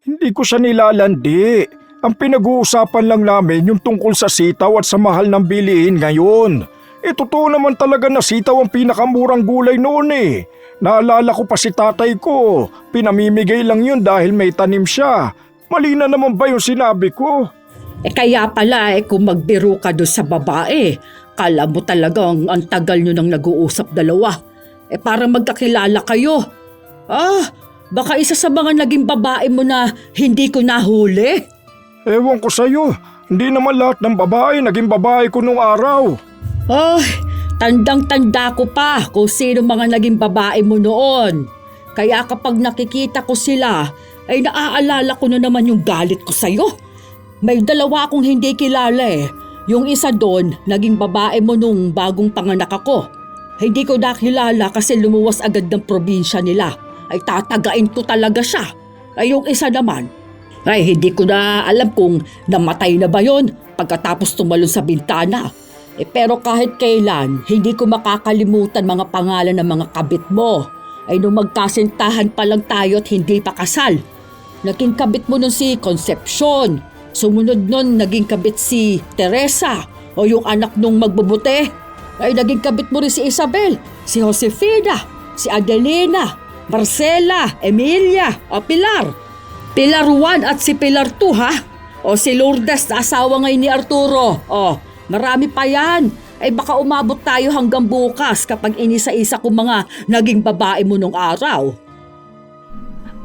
Hindi ko siya nilalandi. Ang pinag-uusapan lang namin yung tungkol sa sitaw at sa mahal ng bilihin ngayon. Totoo naman talaga na sitaw ang pinakamurang gulay noon eh. Naalala ko pa si tatay ko. Pinamimigay lang yun dahil may tanim siya. Mali na naman ba yung sinabi ko? Kaya pala kung magbiro ka doon sa babae, kala mo talagang ang tagal nyo nang nag-uusap dalawa. Para magkakilala kayo. Baka isa sa mga naging babae mo na hindi ko nahuli. Ewan ko sa'yo. Hindi naman lahat ng babae naging babae ko nung araw. Tandang-tanda ko pa kung sino mga naging babae mo noon. Kaya kapag nakikita ko sila, ay naaalala ko na naman yung galit ko sa'yo. May dalawa akong hindi kilala eh. Yung isa doon, naging babae mo nung bagong panganak ako. Hindi ko nakilala kasi lumuwas agad ng probinsya nila. Ay tatagain ko talaga siya. Ay yung isa naman, ay hindi ko na alam kung namatay na ba yon pagkatapos tumalon sa bintana. Pero kahit kailan, hindi ko makakalimutan mga pangalan ng mga kabit mo. Ay nung magkasintahan pa lang tayo at hindi pa kasal. Naging kabit mo nun si Concepcion. Sumunod nun naging kabit si Teresa o yung anak nung magbubuti. Ay naging kabit mo rin si Isabel, si Josefina, si Adelina, Marcela, Emilia o Pilar. Pilar 1 at si Pilar 2 ha? O si Lourdes na asawa ngayon ni Arturo. Marami pa yan. Ay baka umabot tayo hanggang bukas kapag inisa-isa kong mga naging babae mo nung araw.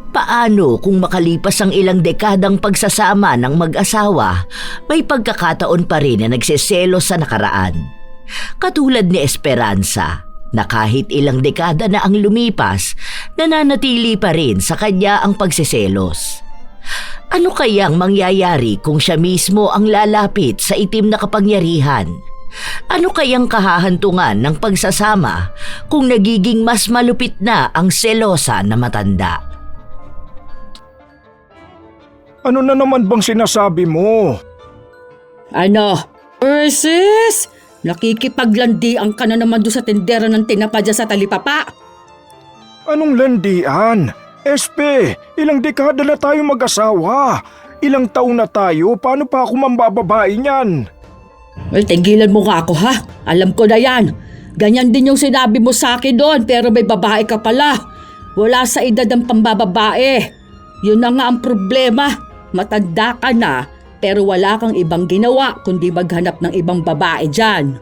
Paano kung makalipas ang ilang dekadang pagsasama ng mag-asawa, may pagkakataon pa rin na nagseselos sa nakaraan? Katulad ni Esperanza, na kahit ilang dekada na ang lumipas, nananatili pa rin sa kanya ang pagseselos. Ano kayang mangyayari kung siya mismo ang lalapit sa itim na kapangyarihan? Ano kayang kahahantungan ng pagsasama kung nagiging mas malupit na ang selosa na matanda? Ano na naman bang sinasabi mo? Ursis! Nakikipaglandian ka na naman doon sa tindera ng tinapa dyan sa talipapa. Anong landian? Espe, ilang dekada na tayo mag-asawa. Ilang taon na tayo, paano pa ako mambababae niyan? Tigilan mo nga ako ha. Alam ko na yan. Ganyan din yung sinabi mo sa akin doon pero may babae ka pala. Wala sa edad ang pambababae. Yun na nga ang problema. Matanda ka na pero wala kang ibang ginawa kundi maghanap ng ibang babae dyan.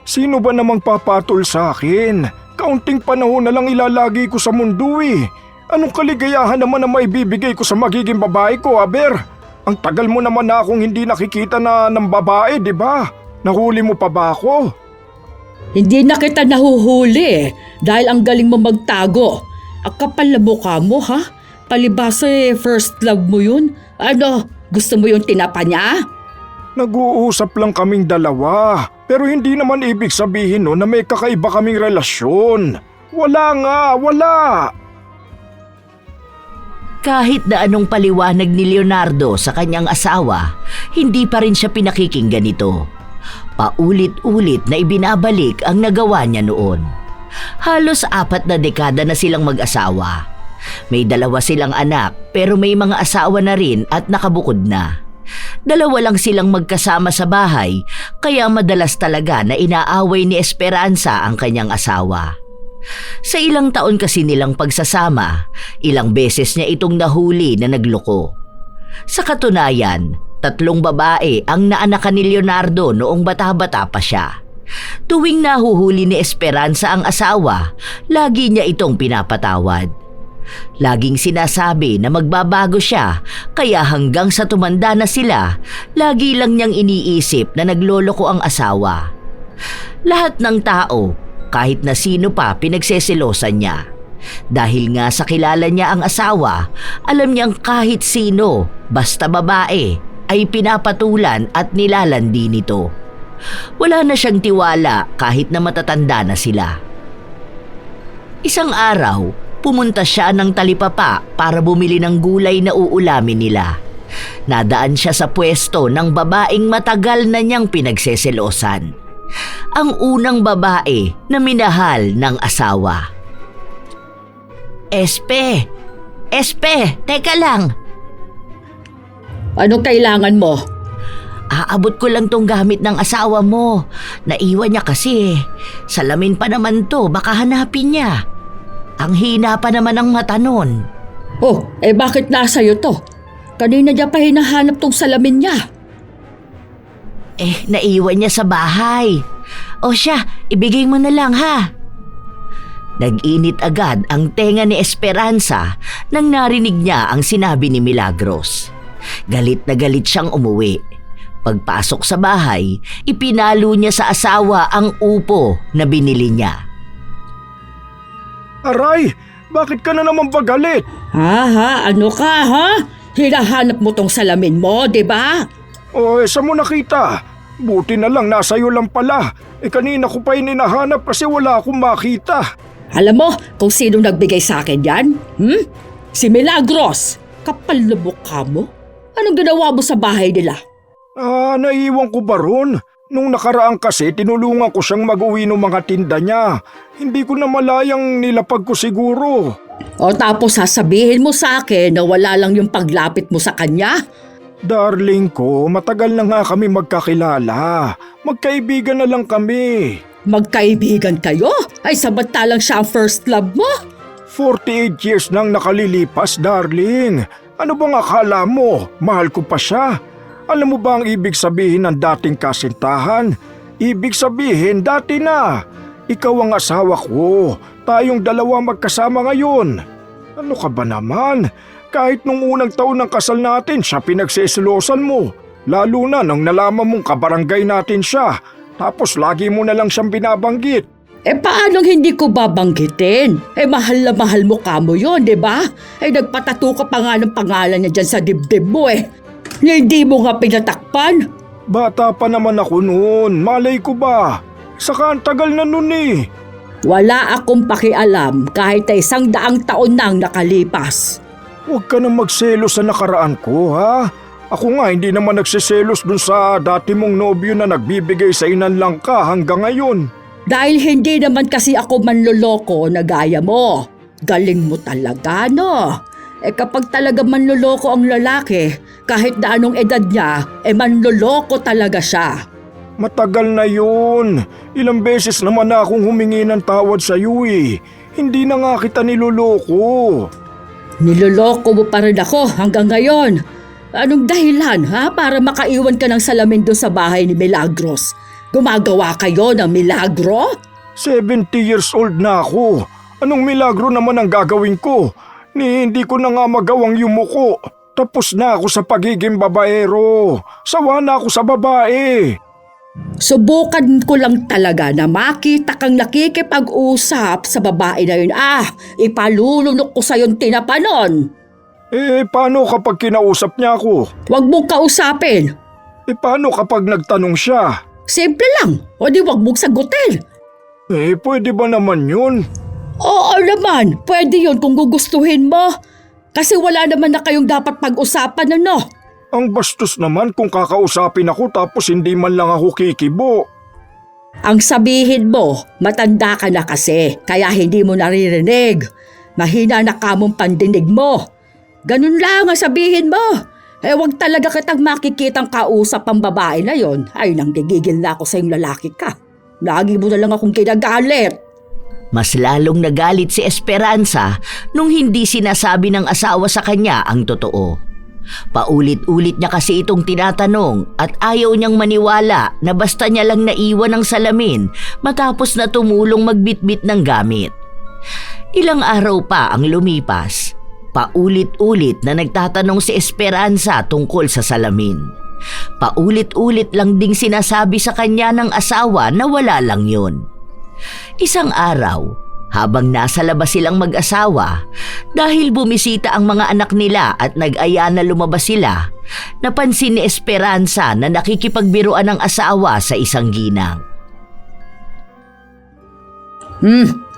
Sino ba namang papatol sa akin? Kaunting panahon na lang ilalagi ko sa mundo eh. Anong kaligayahan naman na maibibigay ko sa magiging babae ko, Aber? Ang tagal mo naman na akong hindi nakikita na ng babae, di ba? Nahuli mo pa ba ako? Hindi na kita nahuhuli dahil ang galing mo magtago. Ang kapal na mukha mo ha? Palibasa first love mo yun? Gusto mo yung tinapa niya? Nag-uusap lang kaming dalawa, pero hindi naman ibig sabihin no na may kakaiba kaming relasyon. Wala nga, wala! Kahit na anong paliwanag ni Leonardo sa kanyang asawa, hindi pa rin siya pinakikinggan nito. Paulit-ulit na ibinabalik ang nagawa niya noon. Halos 4 na dekada na silang mag-asawa. May 2 silang anak pero may mga asawa na rin at nakabukod na. 2 lang silang magkasama sa bahay kaya madalas talaga na inaaway ni Esperanza ang kanyang asawa. Sa ilang taon kasi nilang pagsasama, ilang beses niya itong nahuli na nagloko. Sa katunayan, 3 babae ang naanakan ni Leonardo noong bata-bata pa siya. Tuwing nahuhuli ni Esperanza ang asawa, lagi niya itong pinapatawad. Laging sinasabi na magbabago siya, kaya hanggang sa tumanda na sila, lagi lang niyang iniisip na nagloloko ang asawa. Lahat ng tao, kahit na sino pa, pinagseselosan niya. Dahil nga sa kilala niya ang asawa, alam niyang kahit sino, basta babae, ay pinapatulan at nilalandi nito. Wala na siyang tiwala kahit na matatanda na sila. Isang araw, pumunta siya ng talipapa para bumili ng gulay na uulamin nila. Nadaan siya sa pwesto ng babaeng matagal na niyang pinagseselosan. Ang unang babae na minahal ng asawa. Espe, teka lang. Anong kailangan mo? Aabot ko lang tong gamit ng asawa mo. Naiwan niya kasi. Salamin pa naman to, baka hanapin niya. Ang hina pa naman ng mata nun. Oh, bakit nasa'yo to? Kanina niya pa hinahanap tong salamin niya. Naiwan niya sa bahay. O siya, ibigay mo na lang ha. Nag-init agad ang tenga ni Esperanza nang narinig niya ang sinabi ni Milagros. Galit na galit siyang umuwi. Pagpasok sa bahay, ipinalo niya sa asawa ang upo na binili niya. Aray, bakit ka na naman pagalit? Ano ka ha? Hinahanap mo tong salamin mo, di ba? O, saan mo nakita? Buti na lang nasa'yo lang pala. Kanina ko pa hinahanap kasi wala akong makita. Alam mo kung sino nagbigay sa akin yan? Si Milagros. Kapal na mukha mo. Anong ginawa mo sa bahay nila? Naiwan ko ba ron? Nung nakaraan kasi tinulungan ko siyang mag-uwi ng mga tinda niya. Hindi ko na malayang nilapag ko siguro. O tapos sasabihin mo sa akin na wala lang yung paglapit mo sa kanya? Darling ko, matagal na nga kami magkakilala. Magkaibigan na lang kami. Magkaibigan kayo? Ay samantalang siya ang first love mo? 48 years nang nakalilipas, darling. Ano bang akala mo? Mahal ko pa siya. Alam mo ba ang ibig sabihin ng dating kasintahan? Ibig sabihin, dati na. Ikaw ang asawa ko. Tayong dalawa magkasama ngayon. Ano ka ba naman? Kahit nung unang taon ng kasal natin, siya pinagsisilosan mo. Lalo na nang nalaman mong kabarangay natin siya. Tapos lagi mo na lang siyang binabanggit. Paanong hindi ko babanggitin? Mahal na mahal mo ka mo yun, di ba? Nagpatato ka pa nga ng pangalan niya dyan sa dibdib mo Hindi mo nga pinatakpan. Bata pa naman ako noon, malay ko ba? Saka ang tagal na noon Wala akong pakialam kahit 100 taon nang nakalipas. Huwag ka nang magselos sa nakaraan ko, ha? Ako nga hindi naman nagsiselos dun sa dati mong nobyo na nagbibigay sa inanlang ka hanggang ngayon. Dahil hindi naman kasi ako manloloko na gaya mo. Galing mo talaga, no? Kapag talaga manloloko ang lalaki, kahit na anong edad niya, manloloko talaga siya. Matagal na yun. Ilang beses naman na akong humingi ng tawad sa iyo Hindi na nga kita niloloko. Niloloko mo pa rin ako hanggang ngayon. Anong dahilan para makaiwan ka ng salamin doon sa bahay ni Milagros? Gumagawa kayo ng milagro? 70 years old na ako. Anong milagro naman ang gagawin ko? Hindi ko na nga magawang yumuko. Tapos na ako sa pagiging babaero. Sawa na ako sa babae. Subukan ko lang talaga na makita kang nakikipag-usap sa babae na yun. Ipalulunok ko sa yung tinapanon. Paano kapag kinausap niya ako? Huwag mong kausapin. Paano kapag nagtanong siya? Simple lang. O di huwag mong sagutin. Pwede ba naman yun? Oo naman. Pwede yun kung gugustuhin mo. Kasi wala naman na kayong dapat pag-usapan, ano? Ang bastos naman kung kakausapin ako tapos hindi man lang ako kikibo. Ang sabihin mo, matanda ka na kasi, kaya hindi mo naririnig. Mahina na kamong pandinig mo. Ganun lang ang sabihin mo. Huwag talaga kitang makikitang kausap ang babae na yon. Ay, nang gigigil na ako sa yung lalaki ka. Lagi mo na lang akong kinagalit. Mas lalong nagalit si Esperanza nung hindi sinasabi ng asawa sa kanya ang totoo. Paulit-ulit niya kasi itong tinatanong at ayaw niyang maniwala na basta niya lang naiwan ng salamin matapos na tumulong magbitbit ng gamit. Ilang araw pa ang lumipas. Paulit-ulit na nagtatanong si Esperanza tungkol sa salamin. Paulit-ulit lang ding sinasabi sa kanya ng asawa na wala lang yun. Isang araw, habang nasa labas silang mag-asawa, dahil bumisita ang mga anak nila at nag-aya na lumabas sila, napansin ni Esperanza na nakikipagbiruan ng asawa sa isang ginang.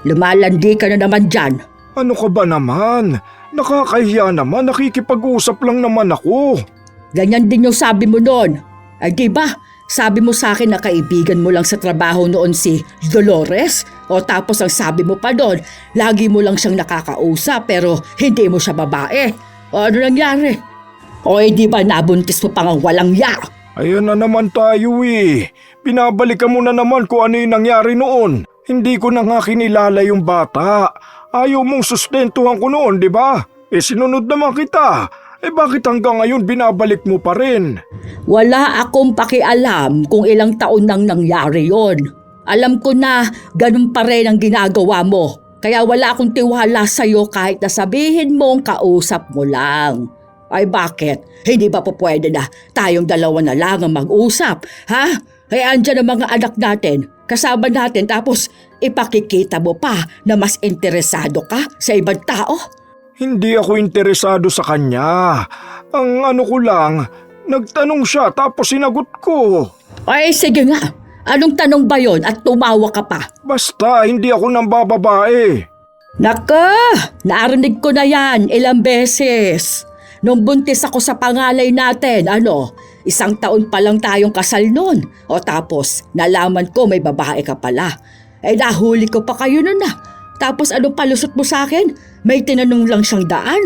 Lumalandi ka na naman dyan. Ano ka ba naman? Nakakahiya naman, nakikipag-usap lang naman ako. Ganyan din yung sabi mo noon. Ay di ba, sabi mo sa akin na kaibigan mo lang sa trabaho noon si Dolores? O tapos ang sabi mo pa doon, lagi mo lang siyang nakakausap pero hindi mo siya babae. O ano nangyari? O di ba nabuntis mo pang ang walang ya? Ayan na naman tayo eh. Binabalikan mo na naman kung ano yung nangyari noon. Hindi ko na nga kinilala yung bata. Ayaw mong sustentuhan ko noon, di ba? Sinunod naman kita. Bakit hanggang ngayon binabalik mo pa rin? Wala akong pakialam kung ilang taon nang nangyari yon. Alam ko na ganun pa rin ang ginagawa mo. Kaya wala akong tiwala sa'yo kahit na sabihin mong kausap mo lang. Ay bakit? Hindi ba po pwede na tayong dalawa na lang ang mag-usap? Ha? Kaya andyan ang mga anak natin, kasama natin tapos ipakikita mo pa na mas interesado ka sa ibang tao? Hindi ako interesado sa kanya. Ang ano ko lang, nagtanong siya tapos sinagot ko. Ay sige nga, anong tanong ba yon at tumawa ka pa? Basta hindi ako nang bababae. Naka, narinig ko na yan ilang beses. Nung buntis ako sa pangalay natin, 1 taon pa lang tayong kasal nun. O tapos, nalaman ko may babae ka pala. Nahuli ko pa kayo nun na. Tapos anong palusot mo sa akin? May tinanong lang siyang daan.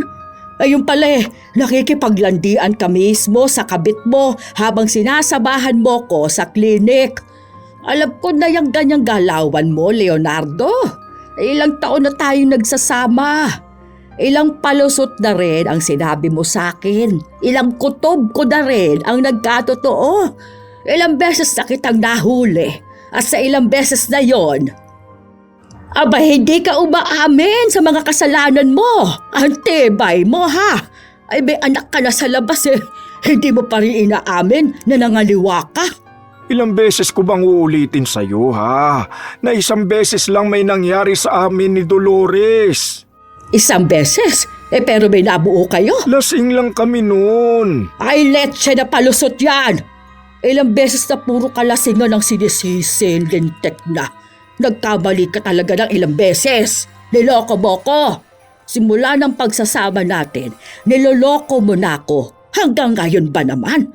Ayun pala nakikipaglandian ka mismo sa kabit mo habang sinasabahan mo ko sa klinik. Alam ko na yung ganyang galawan mo, Leonardo. Ilang taon na tayong nagsasama. Ilang palusot na rin ang sinabi mo sa akin. Ilang kutob ko na rin ang nagkatotoo. Ilang beses na kitang nahuli. At sa ilang beses na yon, hindi ka umaamin sa mga kasalanan mo. Ang tibay mo ha. May anak ka na sa labas Hindi mo pa rin inaamin na nangaliwa ka. Ilang beses ko bang uulitin sa'yo ha? Na isang beses lang may nangyari sa amin ni Dolores. Isang beses? Pero may nabuo kayo? Lasing lang kami noon. Ay, letse na palusot yan! Ilang beses na puro kalasingan ang sinisisin, lintek na. Nagkamali ka talaga ng ilang beses. Niloko mo ko. Simula ng pagsasama natin, niloloko mo na ako. Hanggang ngayon ba naman?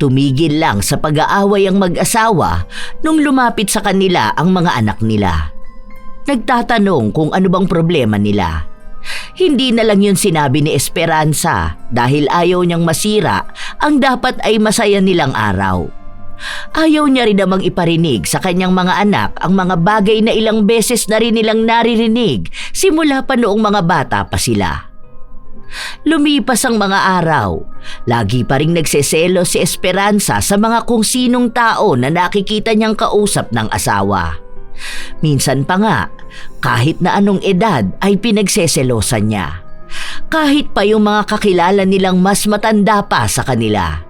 Tumigil lang sa pag-aaway ang mag-asawa nung lumapit sa kanila ang mga anak nila. Nagtatanong kung ano bang problema nila. Hindi na lang yun sinabi ni Esperanza dahil ayaw niyang masira ang dapat ay masaya nilang araw. Ayaw niya rin namang iparinig sa kanyang mga anak ang mga bagay na ilang beses na rin nilang naririnig simula pa noong mga bata pa sila. Lumipas ang mga araw, lagi pa ring nagseselo si Esperanza sa mga kung sinong tao na nakikita niyang kausap ng asawa. Minsan pa nga, kahit na anong edad ay pinagseselosan niya. Kahit pa yung mga kakilala nilang mas matanda pa sa kanila.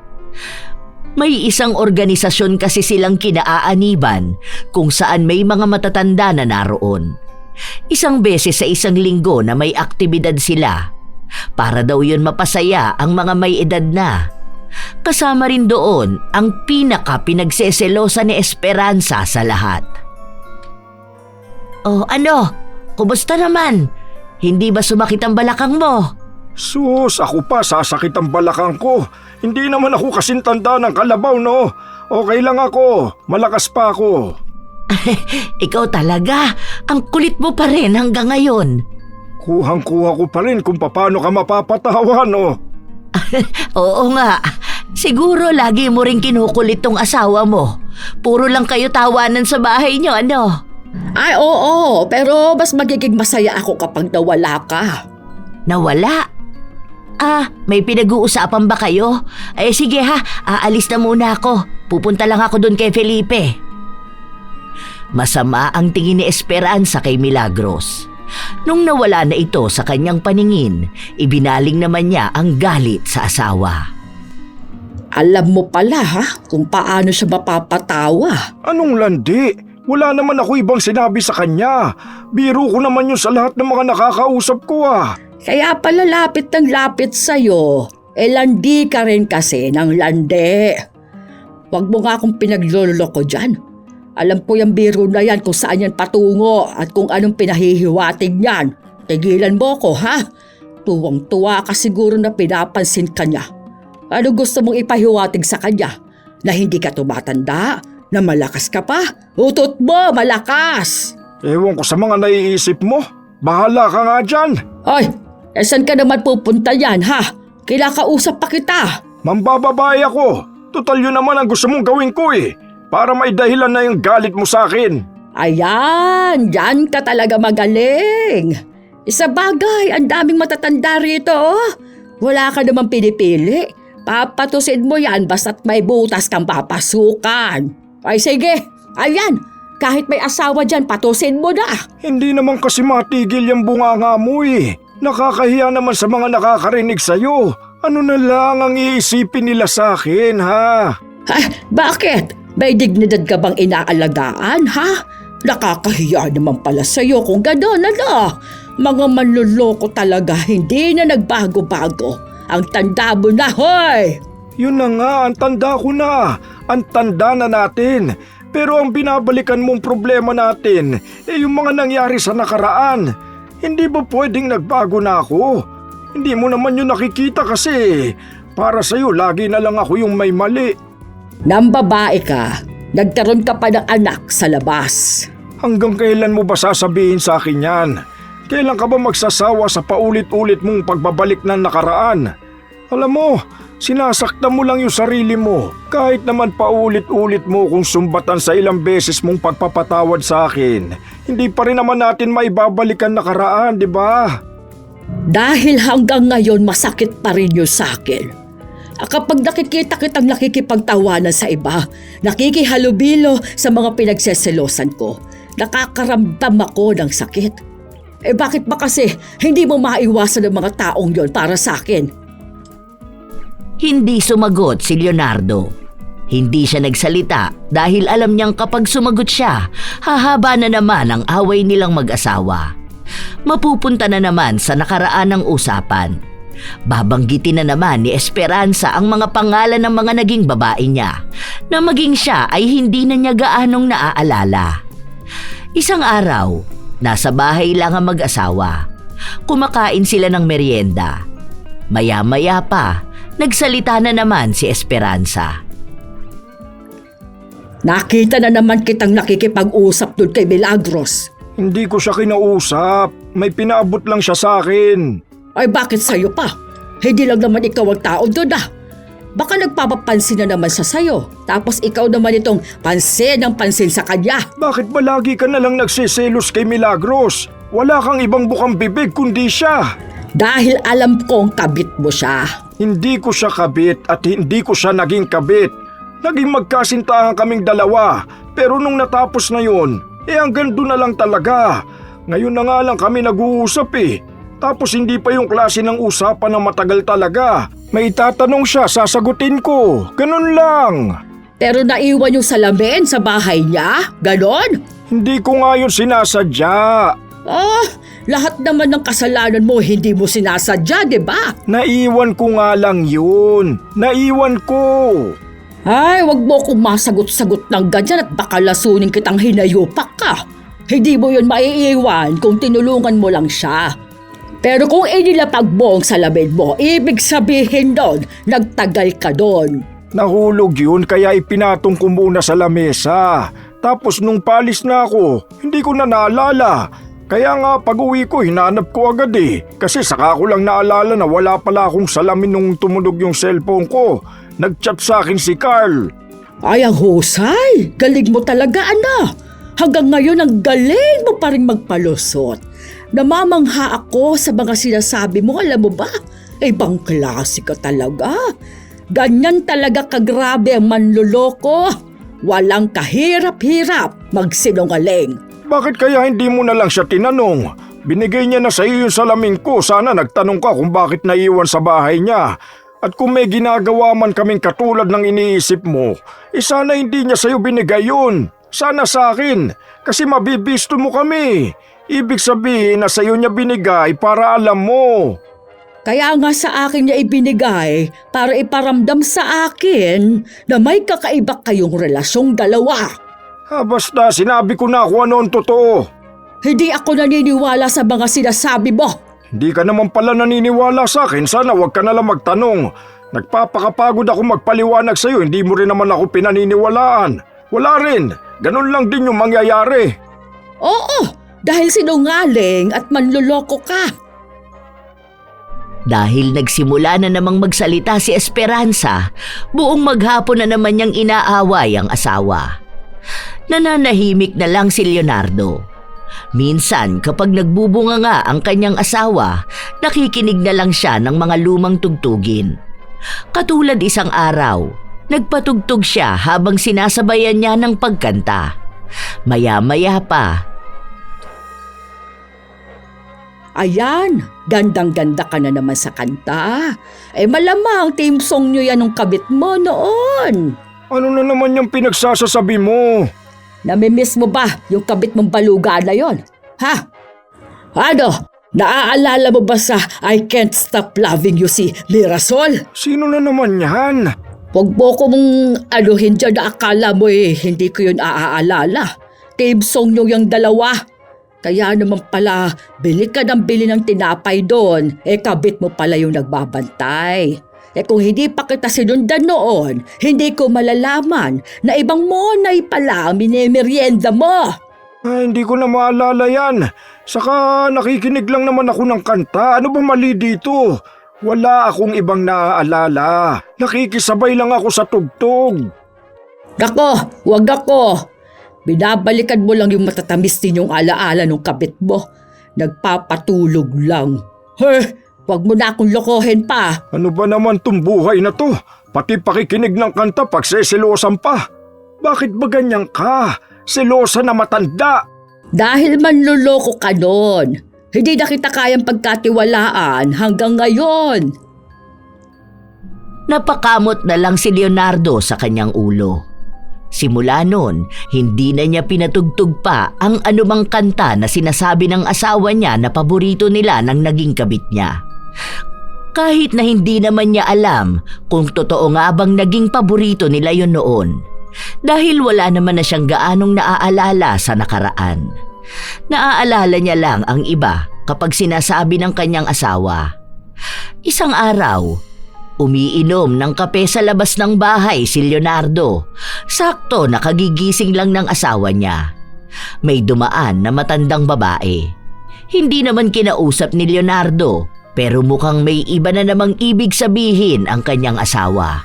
May isang organisasyon kasi silang kinaaaniban kung saan may mga matatanda na naroon. Isang beses sa isang linggo na may aktibidad sila. Para daw yun mapasaya ang mga may edad na. Kasama rin doon ang pinaka-pinagseselosa ni Esperanza sa lahat. Oh, kumusta naman? Hindi ba sumakit ang balakang mo? Sus, ako pa sasakit ang balakang ko. Hindi naman ako kasing tanda ng kalabaw, no? Okay lang ako, malakas pa ako. Ikaw talaga, ang kulit mo pa rin hanggang ngayon. Kuhang-kuha ko pa rin kung paano ka mapapatawa, no? Oo nga, siguro lagi mo rin kinukulit tong asawa mo. Puro lang kayo tawanan sa bahay niyo, Ay, oo, pero mas magiging masaya ako kapag nawala ka. Nawala? May pinag-uusapan ba kayo? Sige ha, aalis na muna ako. Pupunta lang ako doon kay Felipe. Masama ang tingin ni Esperanza kay Milagros. Nung nawala na ito sa kanyang paningin, ibinaling naman niya ang galit sa asawa. Alam mo pala kung paano siya mapapatawa. Anong landi? Wala naman ako ibang sinabi sa kanya. Biro ko naman yun sa lahat ng mga nakakausap ko Kaya pala lapit ng lapit sa'yo. Landi ka rin kasi ng landi. Huwag mo nga akong pinagloloko dyan. Alam ko yung biro na yan kung saan yan patungo at kung anong pinahihiwatig yan. Tigilan mo ko Tuwang-tuwa ka siguro na pinapansin ka niya. Ano gusto mong ipahiwatig sa kanya? Na hindi ka tumatanda? Na malakas ka pa? Utot mo, malakas! Ewan ko sa mga naiisip mo. Bahala ka nga dyan. Ay, Saan ka naman pupunta yan, ha? Kinakausap pa kita. Mambababae ako. Total yun naman ang gusto mong gawin ko eh. Para may dahilan na yung galit mo sa akin. Ayan, yan ka talaga magaling. Isa bagay, ang daming matatanda rito, oh. Wala ka namang pinipili. Papatusin mo yan basta't may butas kang papasukan. Ay sige, ayan. Kahit may asawa dyan, patusin mo na. Hindi naman kasi matigil yung bunganga mo eh. Nakakahiya naman sa mga nakakarinig sa'yo. Ano na lang ang iisipin nila sa akin, ha? Ay, bakit? May dignidad ka bang inaalagaan, ha? Nakakahiya naman pala sa'yo kung gano'n, ano? Mga manluloko talaga, hindi na nagbago-bago. Ang tanda mo na, hoy! Yun na nga, ang tanda ko na. Ang tanda na natin. Pero ang binabalikan mong problema natin, yung mga nangyari sa nakaraan. Hindi ba pwedeng nagbago na ako? Hindi mo naman yun nakikita kasi. Para sa'yo, lagi na lang ako yung may mali. Nang babae ka, nagkaroon ka pa ng anak sa labas. Hanggang kailan mo ba sasabihin sa akin yan? Kailan ka ba magsasawa sa paulit-ulit mong pagbabalik ng nakaraan? Alam mo, sinasaktan mo lang yung sarili mo. Kahit naman paulit-ulit mo kung sumbatan sa ilang beses mong pagpapatawad sa akin, hindi pa rin naman natin maibabalikan nakaraan, di ba? Dahil hanggang ngayon masakit pa rin yun sa akin. Kapag nakikita kitang nakikipagtawanan sa iba, nakikihalubilo sa mga pinagseselosan ko, nakakaramdam ako ng sakit. Bakit ba kasi hindi mo maiwasan ng mga taong yon para sa akin? Hindi sumagot si Leonardo. Hindi siya nagsalita dahil alam niyang kapag sumagot siya, hahaba na naman ang away nilang mag-asawa. Mapupunta na naman sa nakaraan ng usapan. Babanggitin na naman ni Esperanza ang mga pangalan ng mga naging babae niya na maging siya ay hindi na niya gaanong naaalala. Isang araw, nasa bahay lang ang mag-asawa. Kumakain sila ng merienda. Maya-maya pa, nagsalita na naman si Esperanza. Nakita na naman kitang nakikipag-usap doon kay Milagros. Hindi ko siya kinausap. May pinaabot lang siya sa akin. Ay bakit sa'yo pa? Hindi lang naman ikaw ang tao doon Baka nagpapapansin na naman siya sa'yo. Tapos ikaw naman itong pansin ng pansin sa kanya. Bakit ba lagi ka na lang nagsiselos kay Milagros? Wala kang ibang bukang bibig kundi siya. Dahil alam kong kabit mo siya. Hindi ko siya kabit at hindi ko siya naging kabit. Naging magkasintahan kaming dalawa. Pero nung natapos na yun, hanggang doon na lang talaga. Ngayon na nga lang kami nag-uusap eh. Tapos hindi pa yung klase ng usapan na matagal talaga. May itatanong siya, sasagutin ko. Ganun lang. Pero naiwan yung salamin sa bahay niya? Ganon? Hindi ko nga yun sinasadya. Lahat naman ng kasalanan mo hindi mo sinasadya, di ba? Naiwan ko nga lang yun. Naiwan ko. Ay, wag mo kong masagot-sagot ng ganyan at baka lasunin kitang hinayupak ka. Hindi mo yun maiiwan kung tinulungan mo lang siya. Pero kung inilapag mo ang salamin mo, ibig sabihin doon, nagtagal ka doon. Nahulog yun kaya ipinatong ko muna sa lamesa. Tapos nung palis na ako, hindi ko na naalala. Kaya nga pag-uwi ko hinanap ko agad eh. Kasi saka ko lang naalala na wala pala akong salamin nung tumunog yung cellphone ko. Nag-chat sa akin si Carl. Ay, ang husay! Galing mo talaga, ana! Hanggang ngayon ang galing mo pa rin magpalusot. Namamangha ako sa mga sinasabi mo, alam mo ba? Ibang klase ka talaga. Ganyan talaga kagrabe ang manluloko. Walang kahirap-hirap magsinungaling. Bakit kaya hindi mo na lang siya tinanong? Binigay niya na sa iyo yung salamin ko. Sana nagtanong ka kung bakit naiwan sa bahay niya. At kung may ginagawa man kaming katulad ng iniisip mo, sana hindi niya sa iyo binigay yun. Sana sa akin, kasi mabibisto mo kami. Ibig sabihin na sa iyo niya binigay para alam mo. Kaya nga sa akin niya ibinigay para iparamdam sa akin na may kakaiba kayong relasyong dalawa. Basta sinabi ko na kung ano ang totoo. Hindi ako naniniwala sa mga sinasabi mo. Hindi ka naman pala naniniwala sa akin, sana wag ka na lang magtanong. Nagpapakapagod ako magpaliwanag sa iyo, hindi mo rin naman ako pinaniniwalaan. Wala rin, ganun lang din yung mangyayari. Oo, dahil sinungaling at manluloko ka. Dahil nagsimula na namang magsalita si Esperanza, buong maghapon na naman niyang inaaway ang asawa. Nananahimik na lang si Leonardo. Minsan kapag nagbubunga nga ang kanyang asawa, nakikinig na lang siya ng mga lumang tugtugin. Katulad isang araw, nagpatugtog siya habang sinasabayan niya ng pagkanta. Maya-maya pa, Ayan, gandang-ganda ka na naman sa kanta. Malamang team song nyo yan ng kabit mo noon. Ano na naman yung pinagsasasabi mo? Namimiss mo ba yung kabit mong baluga na yon? Ha? Ano? Naaalala mo ba sa I Can't Stop Loving You si Mirasol? Sino na naman yan? Huwag mo ko mong anuhin dyan na akala mo hindi ko yun aaalala. Team song nyo yung dalawa. Kaya naman pala, bili ka ng bili ng tinapay doon. Kabit mo pala yung nagbabantay. Kung hindi pa kita sinundan noon, hindi ko malalaman na ibang monay pala ang minemerienda mo. Hindi ko na maalala yan. Saka nakikinig lang naman ako ng kanta. Ano ba mali dito? Wala akong ibang naaalala. Nakikisabay lang ako sa tugtog. Nako, wag ako. Binabalikan mo lang yung matatamis din yung alaala ng kabit mo. Nagpapatulog lang. Wag mo na akong lokohin pa. Ano ba naman tong buhay na to? Pati pakikinig ng kanta pagsisilosan pa. Bakit ba ganyan ka? Selosa na matanda. Dahil manluloko ka nun. Hindi na kita kayang pagkatiwalaan hanggang ngayon. napakamot na lang si Leonardo sa kanyang ulo. Simula noon, hindi na niya pinatugtog pa ang anumang kanta na sinasabi ng asawa niya na paborito nila ng naging kabit niya. Kahit na hindi naman niya alam kung totoo nga bang naging paborito nila yon noon. Dahil wala naman na siyang gaanong naaalala sa nakaraan. Naaalala niya lang ang iba kapag sinasabi ng kanyang asawa. Isang araw, umiinom ng kape sa labas ng bahay si Leonardo. Sakto nakagigising lang ng asawa niya. May dumaan na matandang babae. Hindi naman kinausap ni Leonardo, pero mukhang may iba na namang ibig sabihin ang kanyang asawa.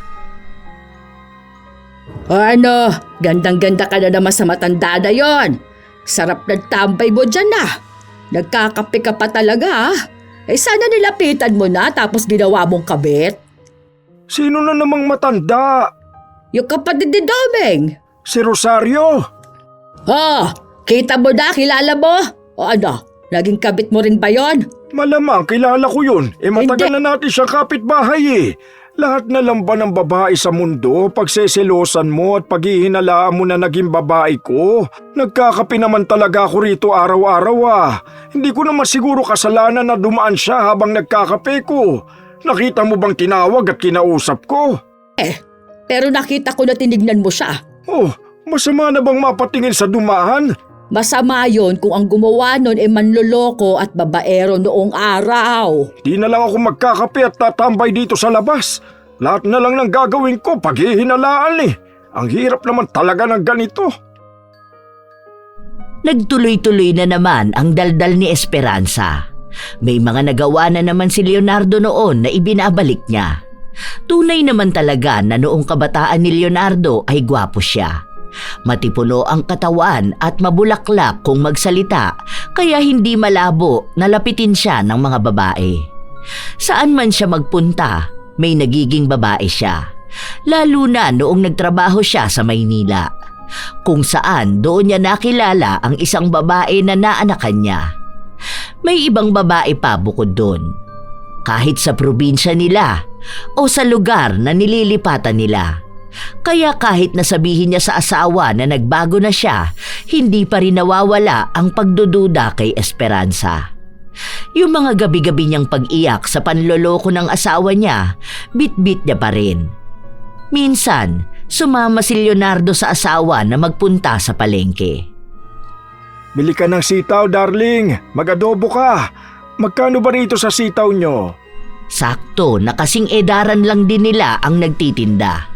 Ano, gandang-ganda ka na naman sa matanda na yon. Sarap nagtambay mo dyan na. Nagkakape ka pa talaga. Sana nilapitan mo na tapos ginawa mong kabit. Sino na namang matanda? Yung kapatid ni Domeng. Si Rosario? Kita mo na, kilala mo? O ano, naging kabit mo rin ba yon? Malamang kilala ko yun. Matagal na natin siyang kapitbahay . Lahat na lang ba ng babae sa mundo pagseselosan mo at paghihinalaan mo na naging babae ko? Nagkakape naman talaga ako rito araw-araw . Hindi ko naman siguro kasalanan na dumaan siya habang nagkakape ko. Nakita mo bang tinawag at kinausap ko? Pero nakita ko na tinignan mo siya. Masama na bang mapatingin sa dumaan? Masama yon kung ang gumawa nun manloloko at babaero noong araw. Di na lang ako magkakape at tatambay dito sa labas. Lahat na lang ng gagawin ko paghihinalaan . Ang hirap naman talaga ng ganito. Nagtuloy-tuloy na naman ang daldal ni Esperanza. May mga nagawa na naman si Leonardo noon na ibinabalik niya. Tunay naman talaga na noong kabataan ni Leonardo ay gwapo siya. Matipuno ang katawan at mabulaklak kung magsalita, kaya hindi malabo na lapitin siya ng mga babae. Saan man siya magpunta, may nagiging babae siya. Lalo na noong nagtrabaho siya sa Maynila, kung saan doon niya nakilala ang isang babae na naanakan niya. May ibang babae pa bukod doon. Kahit sa probinsya nila o sa lugar na nililipatan nila. Kaya kahit nasabihin niya sa asawa na nagbago na siya, hindi pa rin nawawala ang pagdududa kay Esperanza. Yung mga gabi-gabi niyang pag-iyak sa panloloko ng asawa niya, bit-bit niya pa rin. Minsan, sumama si Leonardo sa asawa na magpunta sa palengke. Bili ka ng sitaw, darling. Mag-adobo ka. Magkano ba rito sa sitaw nyo? Sakto na kasing edaran lang din nila ang nagtitinda.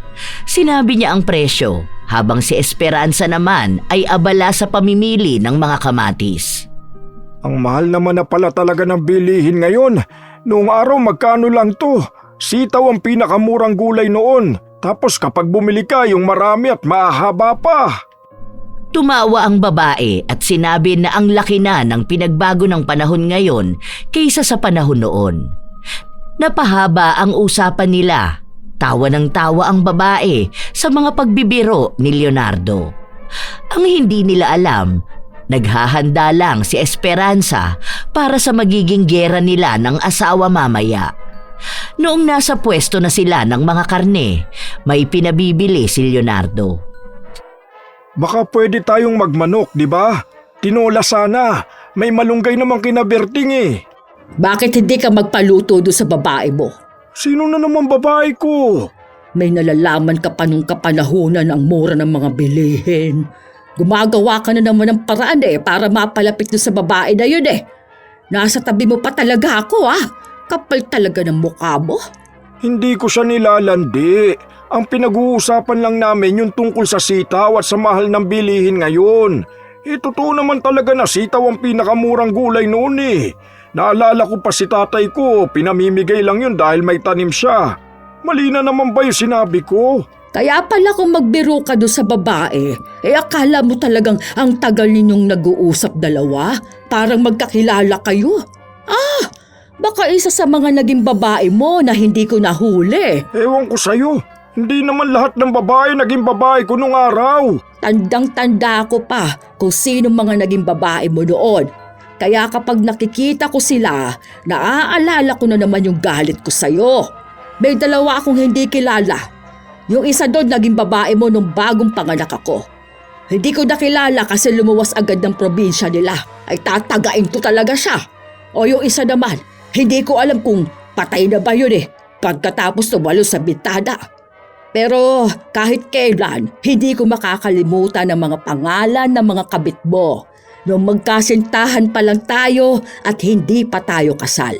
Sinabi niya ang presyo, habang si Esperanza naman ay abala sa pamimili ng mga kamatis. Ang mahal naman na pala talaga ng bilihin ngayon. Noong araw magkano lang to? Sitaw ang pinakamurang gulay noon. Tapos kapag bumili ka yung marami at mahaba pa. Tumawa ang babae at sinabi na ang laki na ng pinagbago ng panahon ngayon kaysa sa panahon noon. Napahaba ang usapan nila. Tawa ng tawa ang babae sa mga pagbibiro ni Leonardo. Ang hindi nila alam, naghahanda lang si Esperanza para sa magiging giyera nila ng asawa mamaya. Noong nasa pwesto na sila ng mga karne, may pinabibili si Leonardo. Baka pwede tayong magmanok, di ba? Tinola sana. May malunggay namang kinaberting eh. Bakit hindi ka magpaluto doon sa babae mo? Sino na naman babae ko? May nalalaman ka pa nung kapanahunan ang mura ng mga bilihin. Gumagawa ka na naman ng paraan para mapalapit doon sa babae na yun eh. Nasa tabi mo pa talaga ako Kapal talaga ng mukha mo. Hindi ko siya nilalandi. Ang pinag-uusapan lang namin yung tungkol sa sitaw at sa mahal ng bilihin ngayon. Totoo naman talaga na sitaw ang pinakamurang gulay noon eh. Naalala ko pa si tatay ko, pinamimigay lang yun dahil may tanim siya. Mali na naman ba yung sinabi ko? Kaya pala kung magbiro ka doon sa babae, akala mo talagang ang tagal ninyong nag-uusap dalawa? Parang magkakilala kayo. Baka isa sa mga naging babae mo na hindi ko nahuli. Ewan ko sa'yo. Hindi naman lahat ng babae naging babae ko nung araw. Tandang-tanda ko pa kung sino mga naging babae mo noon. Kaya kapag nakikita ko sila, naaalala ko na naman yung galit ko sa'yo. May dalawa akong hindi kilala. Yung isa doon naging babae mo nung bagong panganak ako. Hindi ko nakilala kasi lumuwas agad ng probinsya nila. Ay tatagain ko talaga siya. O yung isa naman, hindi ko alam kung patay na ba yun pagkatapos tumalo sa bintana. Pero kahit kailan, hindi ko makakalimutan ang mga pangalan ng mga kabit mo. Nung magkasintahan pa lang tayo at hindi pa tayo kasal.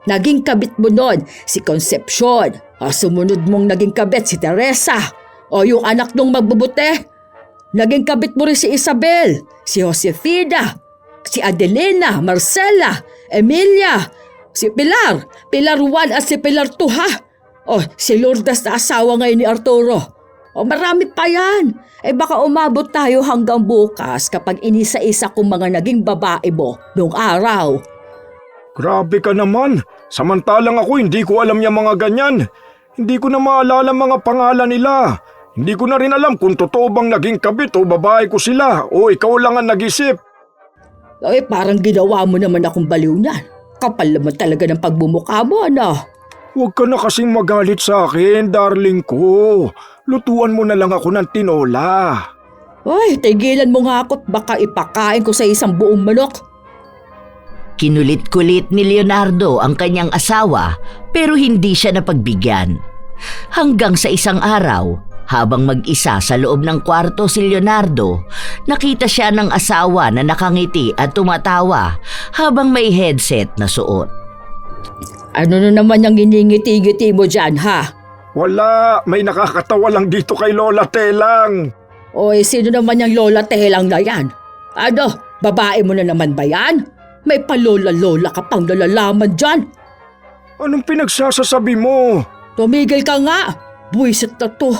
Naging kabit mo noon si Concepcion. Sumunod mong naging kabit si Teresa. O yung anak nung magbubuti. Naging kabit mo rin si Isabel, si Josefina, si Adelina, Marcela, Emilia, si Pilar 1 at si Pilar 2 si Lourdes na asawa ngayon ni Arturo. Marami pa yan. Baka umabot tayo hanggang bukas kapag inisa-isa kong mga naging babae mo noong araw. Grabe ka naman. Samantalang ako hindi ko alam yung mga ganyan. Hindi ko na maalala mga pangalan nila. Hindi ko na rin alam kung totoo bang naging kabit o babae ko sila o ikaw lang ang nag-isip. Parang ginawa mo naman akong baliw niyan. Kapal naman talaga ng pagbumukha mo, Huwag ka na kasing magalit sa akin, darling ko. Lutuan mo na lang ako ng tinola. Tigilan mo nga ako't baka ipakain ko sa isang buong manok. Kinulit-kulit ni Leonardo ang kanyang asawa pero hindi siya napagbigyan. Hanggang sa isang araw, habang mag-isa sa loob ng kwarto si Leonardo, nakita siya ng asawa na nakangiti at tumatawa habang may headset na suot. Ano na naman yung iningiti-ngiti mo dyan, Wala, may nakakatawa lang dito kay Lola Telang. Sino naman yung Lola Telang na yan? Babae mo na naman ba yan? May palola-lola ka pang nalalaman dyan. Anong pinagsasasabi mo? Tumigil ka nga, buwisit na to.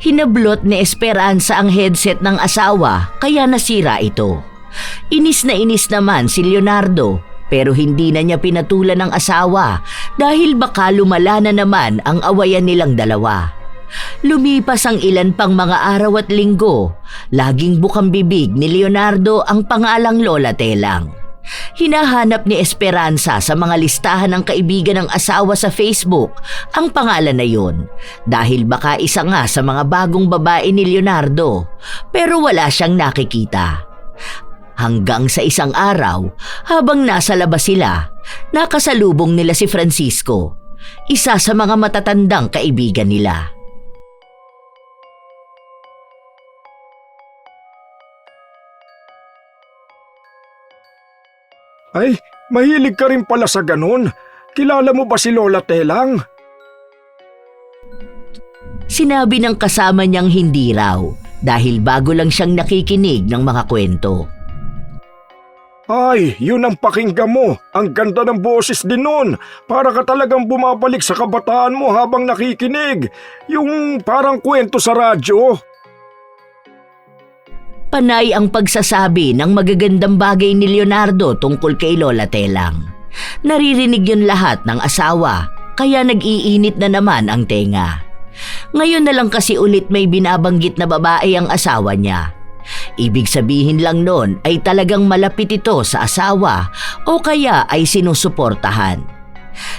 Hinablot ni Esperanza ang headset ng asawa kaya nasira ito. Inis na inis naman si Leonardo pero hindi na niya pinatulan ng asawa dahil baka lumala na naman ang awayan nilang dalawa. Lumipas ang ilan pang mga araw at linggo, laging bukang bibig ni Leonardo ang pangalang Lola Telang. Hinahanap ni Esperanza sa mga listahan ng kaibigan ng asawa sa Facebook ang pangalan na yun dahil baka isa nga sa mga bagong babae ni Leonardo pero wala siyang nakikita. Hanggang sa isang araw, habang nasa labas sila, nakasalubong nila si Francisco, isa sa mga matatandang kaibigan nila. Ay, mahilig ka rin pala sa ganun. Kilala mo ba si Lola Telang? Sinabi ng kasama niyang hindi raw dahil bago lang siyang nakikinig ng mga kwento. Ay, yun ang pakinggan mo. Ang ganda ng boses din nun. Para ka talagang bumabalik sa kabataan mo habang nakikinig. Yung parang kwento sa radyo. Panay ang pagsasabi ng magagandang bagay ni Leonardo tungkol kay Lola Telang. Naririnig yun lahat ng asawa, kaya nag-iinit na naman ang tenga. Ngayon na lang kasi ulit may binabanggit na babae ang asawa niya. Ibig sabihin lang nun ay talagang malapit ito sa asawa o kaya ay sinusuportahan.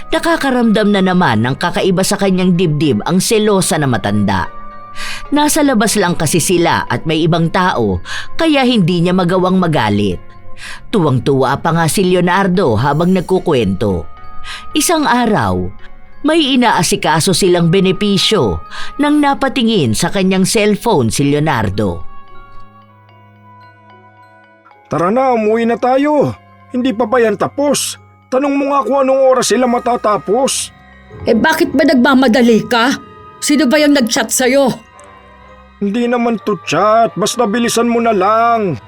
Nakakaramdam na naman ng kakaiba sa kanyang dibdib ang selosa na matanda. Nasa labas lang kasi sila at may ibang tao kaya hindi niya magawang magalit. Tuwang-tuwa pa nga si Leonardo habang nagkukwento. Isang araw, may inaasikaso silang benepisyo nang napatingin sa kanyang cellphone si Leonardo. Tara na, umuwi na tayo. Hindi pa ba yan tapos? Tanong mo nga kung anong oras sila matatapos. Bakit ba nagmamadali ka? Sino ba yung nag-chat sa'yo? Hindi naman to chat, basta bilisan mo na lang.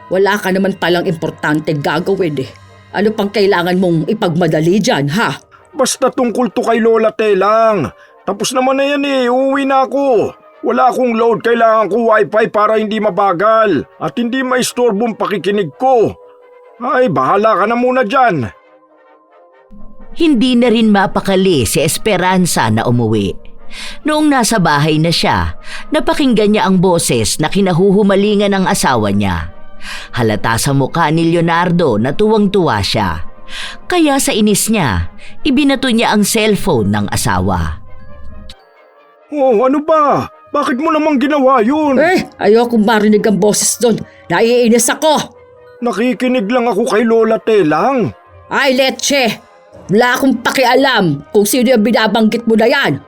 Wala ka naman palang importante gagawin eh. Ano pang kailangan mong ipagmadali dyan, ha? Basta tungkol to kay Lola Telang. Tapos naman na yan uuwi na ako. Wala akong load, kailangan ko wifi para hindi mabagal at hindi maistorbong pakikinig ko. Ay, bahala ka na muna dyan. Hindi na rin mapakali si Esperanza na umuwi. Noong nasa bahay na siya, napakinggan niya ang boses na kinahuhumalingan ng asawa niya. Halata sa mukha ni Leonardo na tuwang-tuwa siya. Kaya sa inis niya, ibinato niya ang cellphone ng asawa. Oh, ano ba? Bakit mo namang ginawa yun? Ayokong marinig ang boses doon. Naiinis ako. Nakikinig lang ako kay Lola Telang. Ay, Leche! Wala akong pakialam kung sino yung binabanggit mo na yan.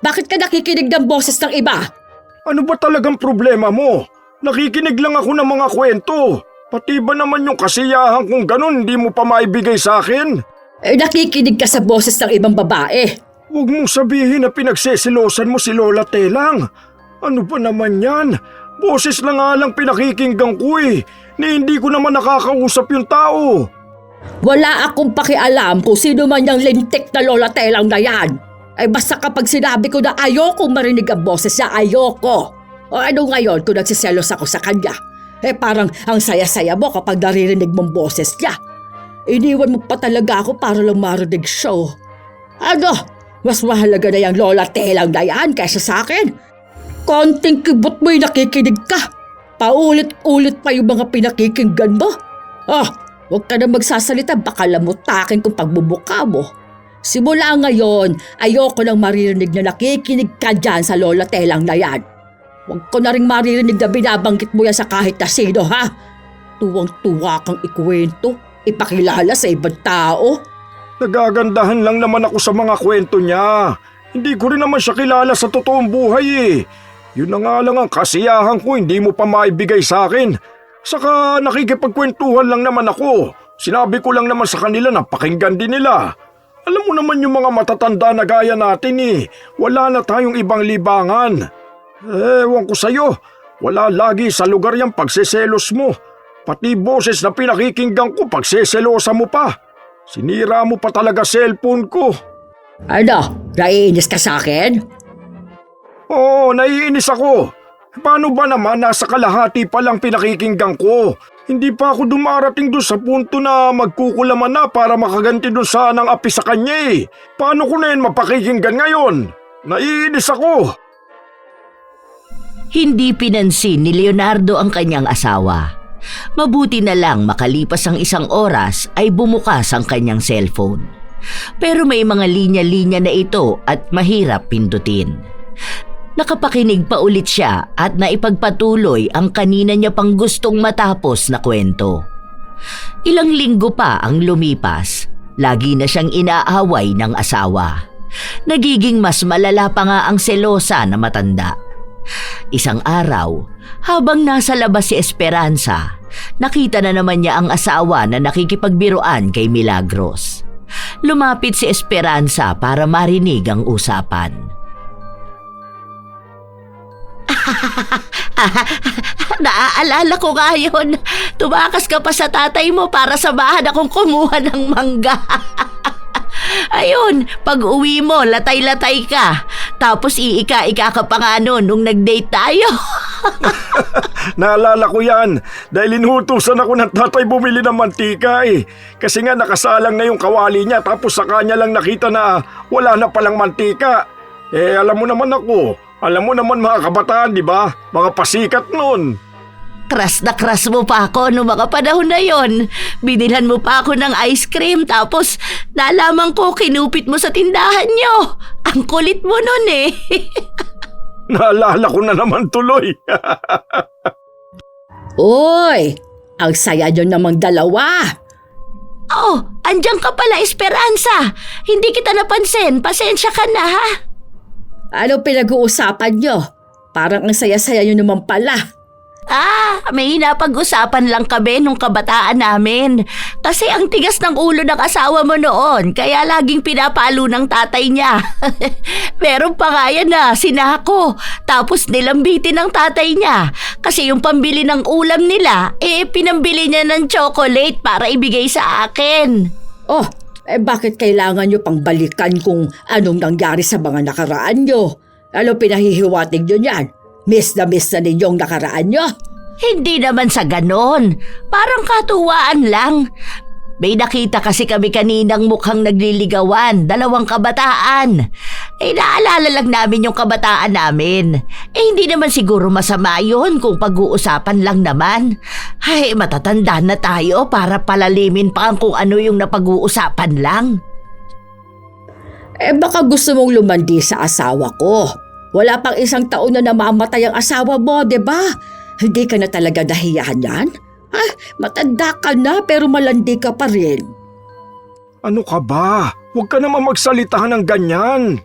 Bakit ka nakikinig ng boses ng iba? Ano ba talagang problema mo? Nakikinig lang ako ng mga kwento. Pati ba naman yung kasiyahan kung ganun hindi mo pa maibigay sa akin? Nakikinig ka sa boses ng ibang babae. Huwag mong sabihin na pinagsesilosan mo si Lola Telang. Ano ba naman yan? Boses na nga lang pinakikinggan ko ni hindi ko naman nakakausap yung tao. Wala akong pakialam kung sino man yung lintik na Lola Telang na yan. Ay basta kapag sinabi ko na ayokong marinig ang boses niya, ayoko. O ano ngayon kung nagsiselos ako sa kanya? Parang ang saya-saya mo kapag naririnig mong boses niya. Iniwan mo pa talaga ako para lang marinig siya. Ano? Mas mahalaga na yung Lola Telang na yan kaysa sa akin. Konting kibot mo'y nakikinig ka. Paulit-ulit pa yung mga pinakikinggan mo. Huwag ka na magsasalita, baka lamutakin kung pagbubuka mo. Simula ngayon, ayoko nang maririnig na nakikinig ka dyan sa Lola Telang na yan. Huwag ko na rin maririnig na binabanggit mo yan sa kahit na sino, ha? Tuwang-tuwa kang ikwento, ipakilala sa ibang tao. Nagagandahan lang naman ako sa mga kwento niya. Hindi ko rin naman siya kilala sa totoong buhay Yun na nga lang ang kasiyahan ko, hindi mo pa maibigay sa akin. Saka nakikipagkwentuhan lang naman ako. Sinabi ko lang naman sa kanila na pakinggan din nila. Alam mo naman yung mga matatanda na gaya natin Wala na tayong ibang libangan. Ewan ko sa'yo, wala lagi sa lugar yung pagseselos mo. Pati boses na pinakikinggan ko pagseselosa mo pa. Sinira mo pa talaga cellphone ko. Ano? Naiinis ka sa akin? Oo, naiinis ako. Paano ba naman nasa kalahati pa lang pinakikinggan ko? Hindi pa ako dumarating doon sa punto na magkukulaman na para makaganti doon sa ng api sa kanya Paano ko na yun mapakikinggan ngayon? Naiinis ako. Hindi pinansin ni Leonardo ang kanyang asawa. Mabuti na lang makalipas ang isang oras ay bumukas ang kanyang cellphone. Pero may mga linya-linya na ito at mahirap pindutin. Nakapakinig pa ulit siya at naipagpatuloy ang kanina niya pang gustong matapos na kwento. Ilang linggo pa ang lumipas, lagi na siyang inaaway ng asawa. Nagiging mas malala pa nga ang selosa na matanda. Isang araw, habang nasa labas si Esperanza, nakita na naman niya ang asawa na nakikipagbiruan kay Milagros. Lumapit si Esperanza para marinig ang usapan. Naaalala ko nga yun. Tumakas ka pa sa tatay mo para samahan akong kumuha ng mangga. Ayun, pag uwi mo, latay-latay ka. Tapos iika-ika ka pa nga nun nung nag-date tayo. Naalala ko yan dahil inutusan ako ng tatay bumili ng mantika eh. Kasi nga nakasalang na yung kawali niya tapos sa kanya lang nakita na wala na palang mantika. Eh alam mo naman ako, alam mo naman mga kabataan di ba? Mga pasikat nun. Crush na crush mo pa ako noong mga panahon na yon. Binilhan mo pa ako ng ice cream tapos nalaman ko kinupit mo sa tindahan nyo. Ang kulit mo nun eh. Naalala ko na naman tuloy. Uy, ang saya nyo namang dalawa. Oh, andyan ka pala, Esperanza. Hindi kita napansin. Pasensya ka na, ha? Ano pinag-uusapan nyo? Parang ang saya-saya nyo naman pala. May napag-usapan lang kami nung kabataan namin. Kasi ang tigas ng ulo ng asawa mo noon, kaya laging pinapalo ng tatay niya. Meron pa nga yan na, sinako. Tapos nilambitin ng tatay niya. Kasi yung pambili ng ulam nila, pinambili niya ng chocolate para ibigay sa akin. Oh, bakit kailangan nyo pang balikan kung anong nangyari sa mga nakaraan nyo? Ano pinahihiwatig nyo yan? Miss na ninyong nakaraan nyo? Hindi naman sa ganon. Parang katuwaan lang. May nakita kasi kami kaninang mukhang nagliligawan, 2 kabataan. Naalala lang namin yung kabataan namin. Hindi naman siguro masama yun kung pag-uusapan lang naman. Ay, matatanda na tayo para palalimin pa ang kung ano yung napag-uusapan lang. Baka gusto mong lumandi sa asawa ko. Wala pang 1 taon na namamatay ang asawa mo, di ba? Hindi ka na talaga dahiyan yan? Matanda ka na pero malandi ka pa rin. Ano ka ba? Huwag ka naman magsalitahan ng ganyan.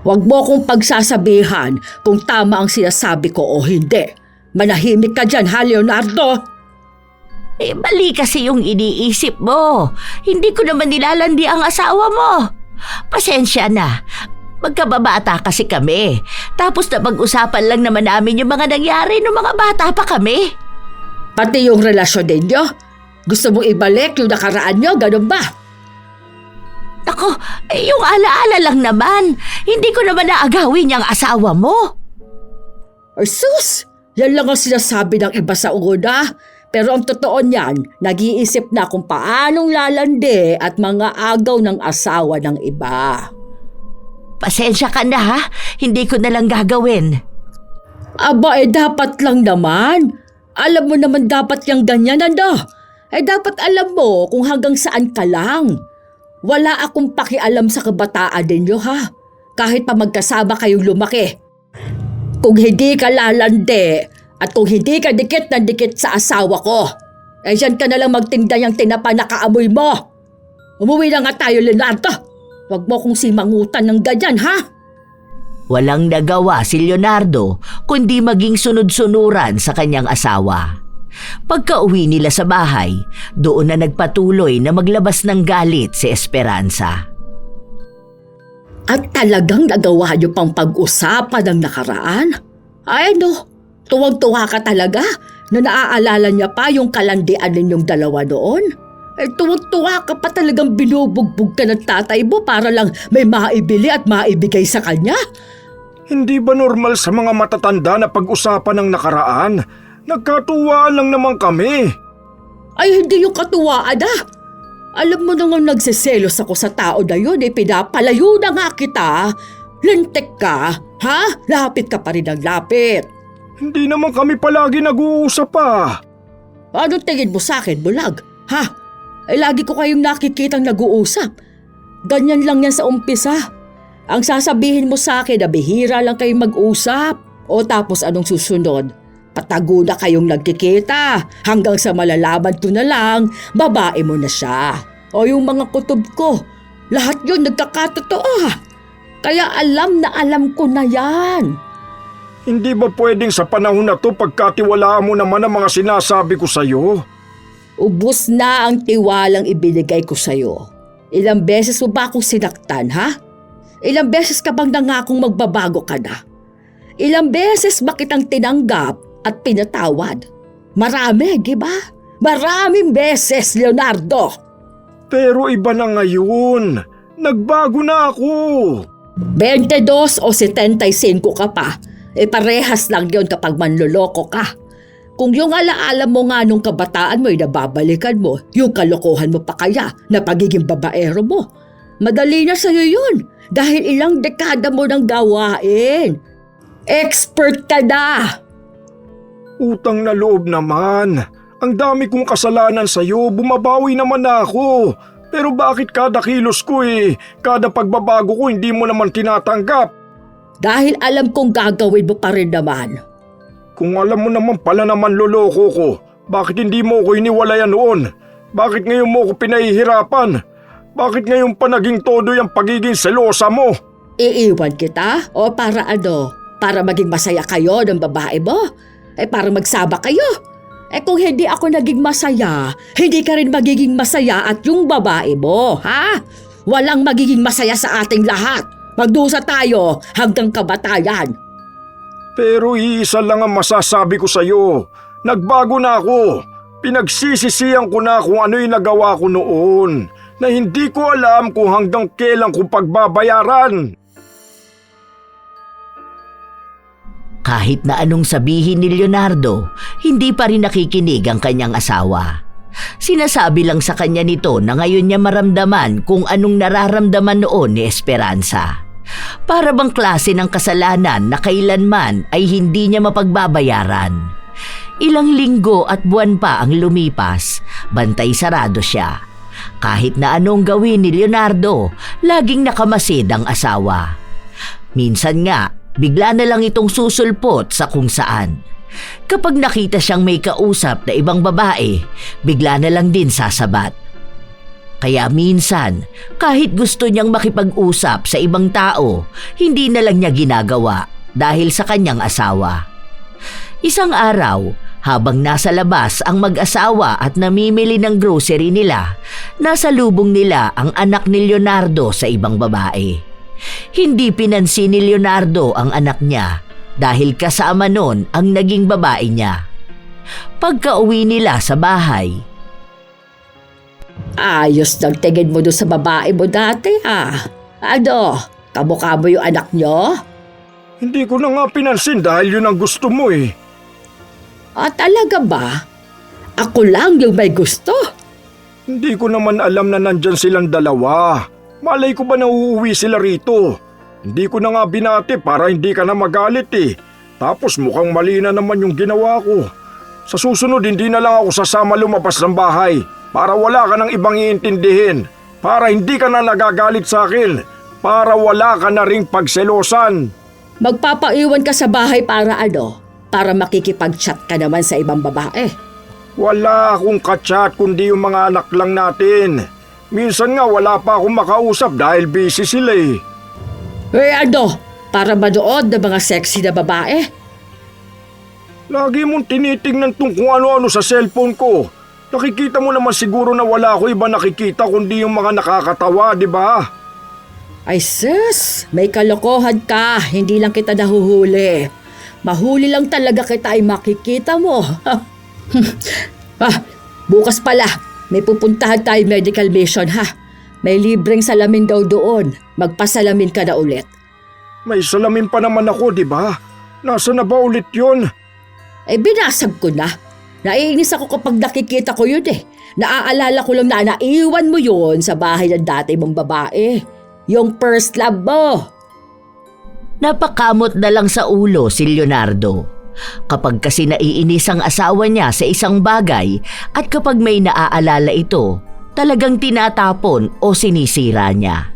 Huwag mo kong pagsasabihan kung tama ang sinasabi ko o hindi. Manahimik ka dyan, ha, Leonardo? Mali kasi yung iniisip mo. Hindi ko naman nilalandi ang asawa mo. Pasensya na. Magkababata kasi kami. Tapos napag-usapan lang naman namin yung mga nangyari nung mga bata pa kami. Pati yung relasyon ninyo? Gusto mong ibalik yung nakaraan nyo, ganun ba? Ako, yung alaala lang naman. Hindi ko naman naagawin yung asawa mo. Ay sus! Yan lang ang sinasabi ng iba sa una. Pero ang totoo niyan, nag-iisip na kung paanong lalandi at mga agaw ng asawa ng iba. Pasensya ka na ha, hindi ko na lang gagawin. Aba, dapat lang naman. Alam mo naman dapat yung ganyan, ano? Dapat alam mo kung hanggang saan ka lang. Wala akong pakialam sa kabataan ninyo, ha? Kahit pa magkasama kayong lumaki. Kung hindi ka lalandi at kung hindi ka dikit na dikit sa asawa ko, dyan ka na lang magtinda yung tinapa na kaamoy mo. Umuwi na nga tayo, Leonardo. Huwag mo kong simangutan ng ganyan, ha? Walang nagawa si Leonardo kundi maging sunod-sunuran sa kanyang asawa. Pagka-uwi nila sa bahay, doon na nagpatuloy na maglabas ng galit si Esperanza. At talagang nagawa niyo pang pag-usapan ng nakaraan? Ay no, tuwag-tuwa ka talaga na naaalala niya pa yung kalandian ninyong dalawa noon? Tuwag-tuwa ka pa talagang binubugbog ka ng tatay mo para lang may maibili at maibigay sa kanya? Hindi ba normal sa mga matatanda na pag-usapan ng nakaraan? Nagkatuwaan lang naman kami. Ay hindi yung katuwaan ah. Alam mo nang nagsiselos ako sa tao na yun pinapalayo na nga kita. Lintik ka, ha? Lapit ka pa rin ng lapit. Hindi naman kami palagi nag-uusap pa. Anong tingin mo sa akin, bulag? Ha? Lagi ko kayong nakikitang nag-uusap. Ganyan lang yan sa umpisa. Ang sasabihin mo sa akin na bihira lang kayong mag-usap. O tapos anong susunod? Patago na kayong nagkikita hanggang sa malalaman ko na lang, babae mo na siya. O yung mga kutob ko, lahat yun nagkakatotoo. Kaya alam ko na yan. Hindi ba pwedeng sa panahon na to pagkatiwalaan mo naman ang mga sinasabi ko sa'yo? Ubus na ang tiwalang ibinigay ko sa'yo. Ilang beses mo ba akong sinaktan, ha? Ilang beses ka bang nangakong magbabago ka na? Ilang beses ba kitang tinanggap at pinatawad? Marami, di ba? Maraming beses, Leonardo. Pero iba na ngayon. Nagbago na ako. 22 o 75 ka pa, parehas lang yun kapag manloloko ka. Kung yung alaala mo nga nung kabataan mo ay nababalikan mo, yung kalokohan mo pa kaya na pagiging babaero mo. Madali na sa'yo yun dahil ilang dekada mo nang gawain. Expert ka na! Utang na loob naman. Ang dami kong kasalanan sa'yo, bumabawi naman na ako. Pero bakit kada kilos ko kada pagbabago ko hindi mo naman tinatanggap? Dahil alam kong gagawin mo pa rin naman. Kung alam mo naman pala naman loloko ko, bakit hindi mo ko iniwalayan noon? Bakit ngayon mo ko pinahihirapan? Bakit ngayon pa naging todo yung pagiging selosa mo? Iiwan kita? O para ano? Para maging masaya kayo ng babae mo? Para magsama kayo? Kung hindi ako naging masaya, hindi ka rin magiging masaya at yung babae mo, ha? Walang magiging masaya sa ating lahat. Magdusa tayo hanggang kamatayan. Pero iisa lang ang masasabi ko sa'yo. Nagbago na ako. Pinagsisisihan ko na kung ano yung nagawa ko noon na hindi ko alam kung hanggang kailan ko pagbabayaran. Kahit na anong sabihin ni Leonardo, hindi pa rin nakikinig ang kanyang asawa. Sinasabi lang sa kanya nito na ngayon niya maramdaman kung anong nararamdaman noon ni Esperanza. Para bang klase ng kasalanan na kailanman ay hindi niya mapagbabayaran. Ilang linggo at buwan pa ang lumipas, bantay sarado siya. Kahit na anong gawin ni Leonardo, laging nakamasid ang asawa. Minsan nga, bigla na lang itong susulpot sa kung saan. Kapag nakita siyang may kausap na ibang babae, bigla na lang din sasabat. Kaya minsan, kahit gusto niyang makipag-usap sa ibang tao, hindi na lang niya ginagawa dahil sa kanyang asawa. Isang araw, habang nasa labas ang mag-asawa at namimili ng grocery nila, nasa lubong nila ang anak ni Leonardo sa ibang babae. Hindi pinansin ni Leonardo ang anak niya dahil kasama nun ang naging babae niya. Pagka-uwi nila sa bahay, Ayos ng tingin mo doon sa babae mo dati, ha? Ano, kamukha mo yung anak nyo? Hindi ko na nga pinansin dahil yun ang gusto mo . Talaga ba? Ako lang yung may gusto. Hindi ko naman alam na nandyan silang dalawa. Malay ko ba na uuwi sila rito? Hindi ko na nga binati para hindi ka na magalit . Tapos mukhang mali na naman yung ginawa ko. Sa susunod hindi na lang ako sasama lumabas ng bahay para wala ka ng ibang iintindihin. Para hindi ka na nagagalit sa akin. Para wala ka na ring pagselosan. Magpapaiwan ka sa bahay para ano? Para makikipag-chat ka naman sa ibang babae. Wala akong kachat kundi yung mga anak lang natin. Minsan nga wala pa akong makausap dahil busy sila . Ano? Para manood ng mga sexy na babae? Lagi mong tinitingnan kung ano-ano sa cellphone ko. Nakikita mo naman siguro na wala ako iba nakikita kundi yung mga nakakatawa, di ba? Ay sis, may kalokohan ka. Hindi lang kita nahuhuli. Mahuli lang talaga kita ay makikita mo. Bukas pala, may pupuntahan tayo medical mission ha. May libreng salamin daw doon. Magpasalamin ka na ulit. May salamin pa naman ako, di ba? Nasaan na ba ulit yun? Binasag ko na. Naiinis ako kapag nakikita ko yun . Naaalala ko lang na naiwan mo yun sa bahay ng dati mong babae. Yung first love mo. napakamot na lang sa ulo si Leonardo. Kapag kasi naiinis ang asawa niya sa isang bagay at kapag may naaalala ito, talagang tinatapon o sinisira niya.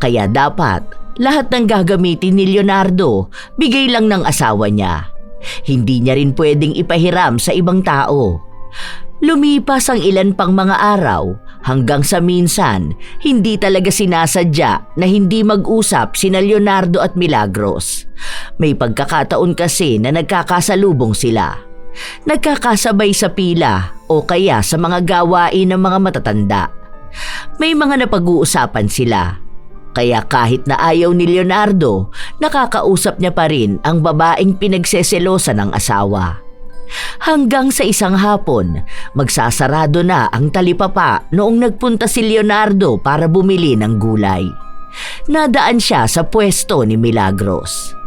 Kaya dapat lahat ng gagamitin ni Leonardo, bigay lang ng asawa niya. Hindi niya rin pwedeng ipahiram sa ibang tao. Lumipas ang ilan pang mga araw hanggang sa minsan hindi talaga sinasadya na hindi mag-usap sina Leonardo at Milagros. May pagkakataon kasi na nagkakasalubong sila. Nagkakasabay sa pila o kaya sa mga gawain ng mga matatanda. May mga napag-uusapan sila. Kaya kahit na ayaw ni Leonardo, nakakausap niya pa rin ang babaeng pinagseselosa ng asawa. Hanggang sa isang hapon, magsasarado na ang talipapa noong nagpunta si Leonardo para bumili ng gulay. Nadaan siya sa pwesto ni Milagros.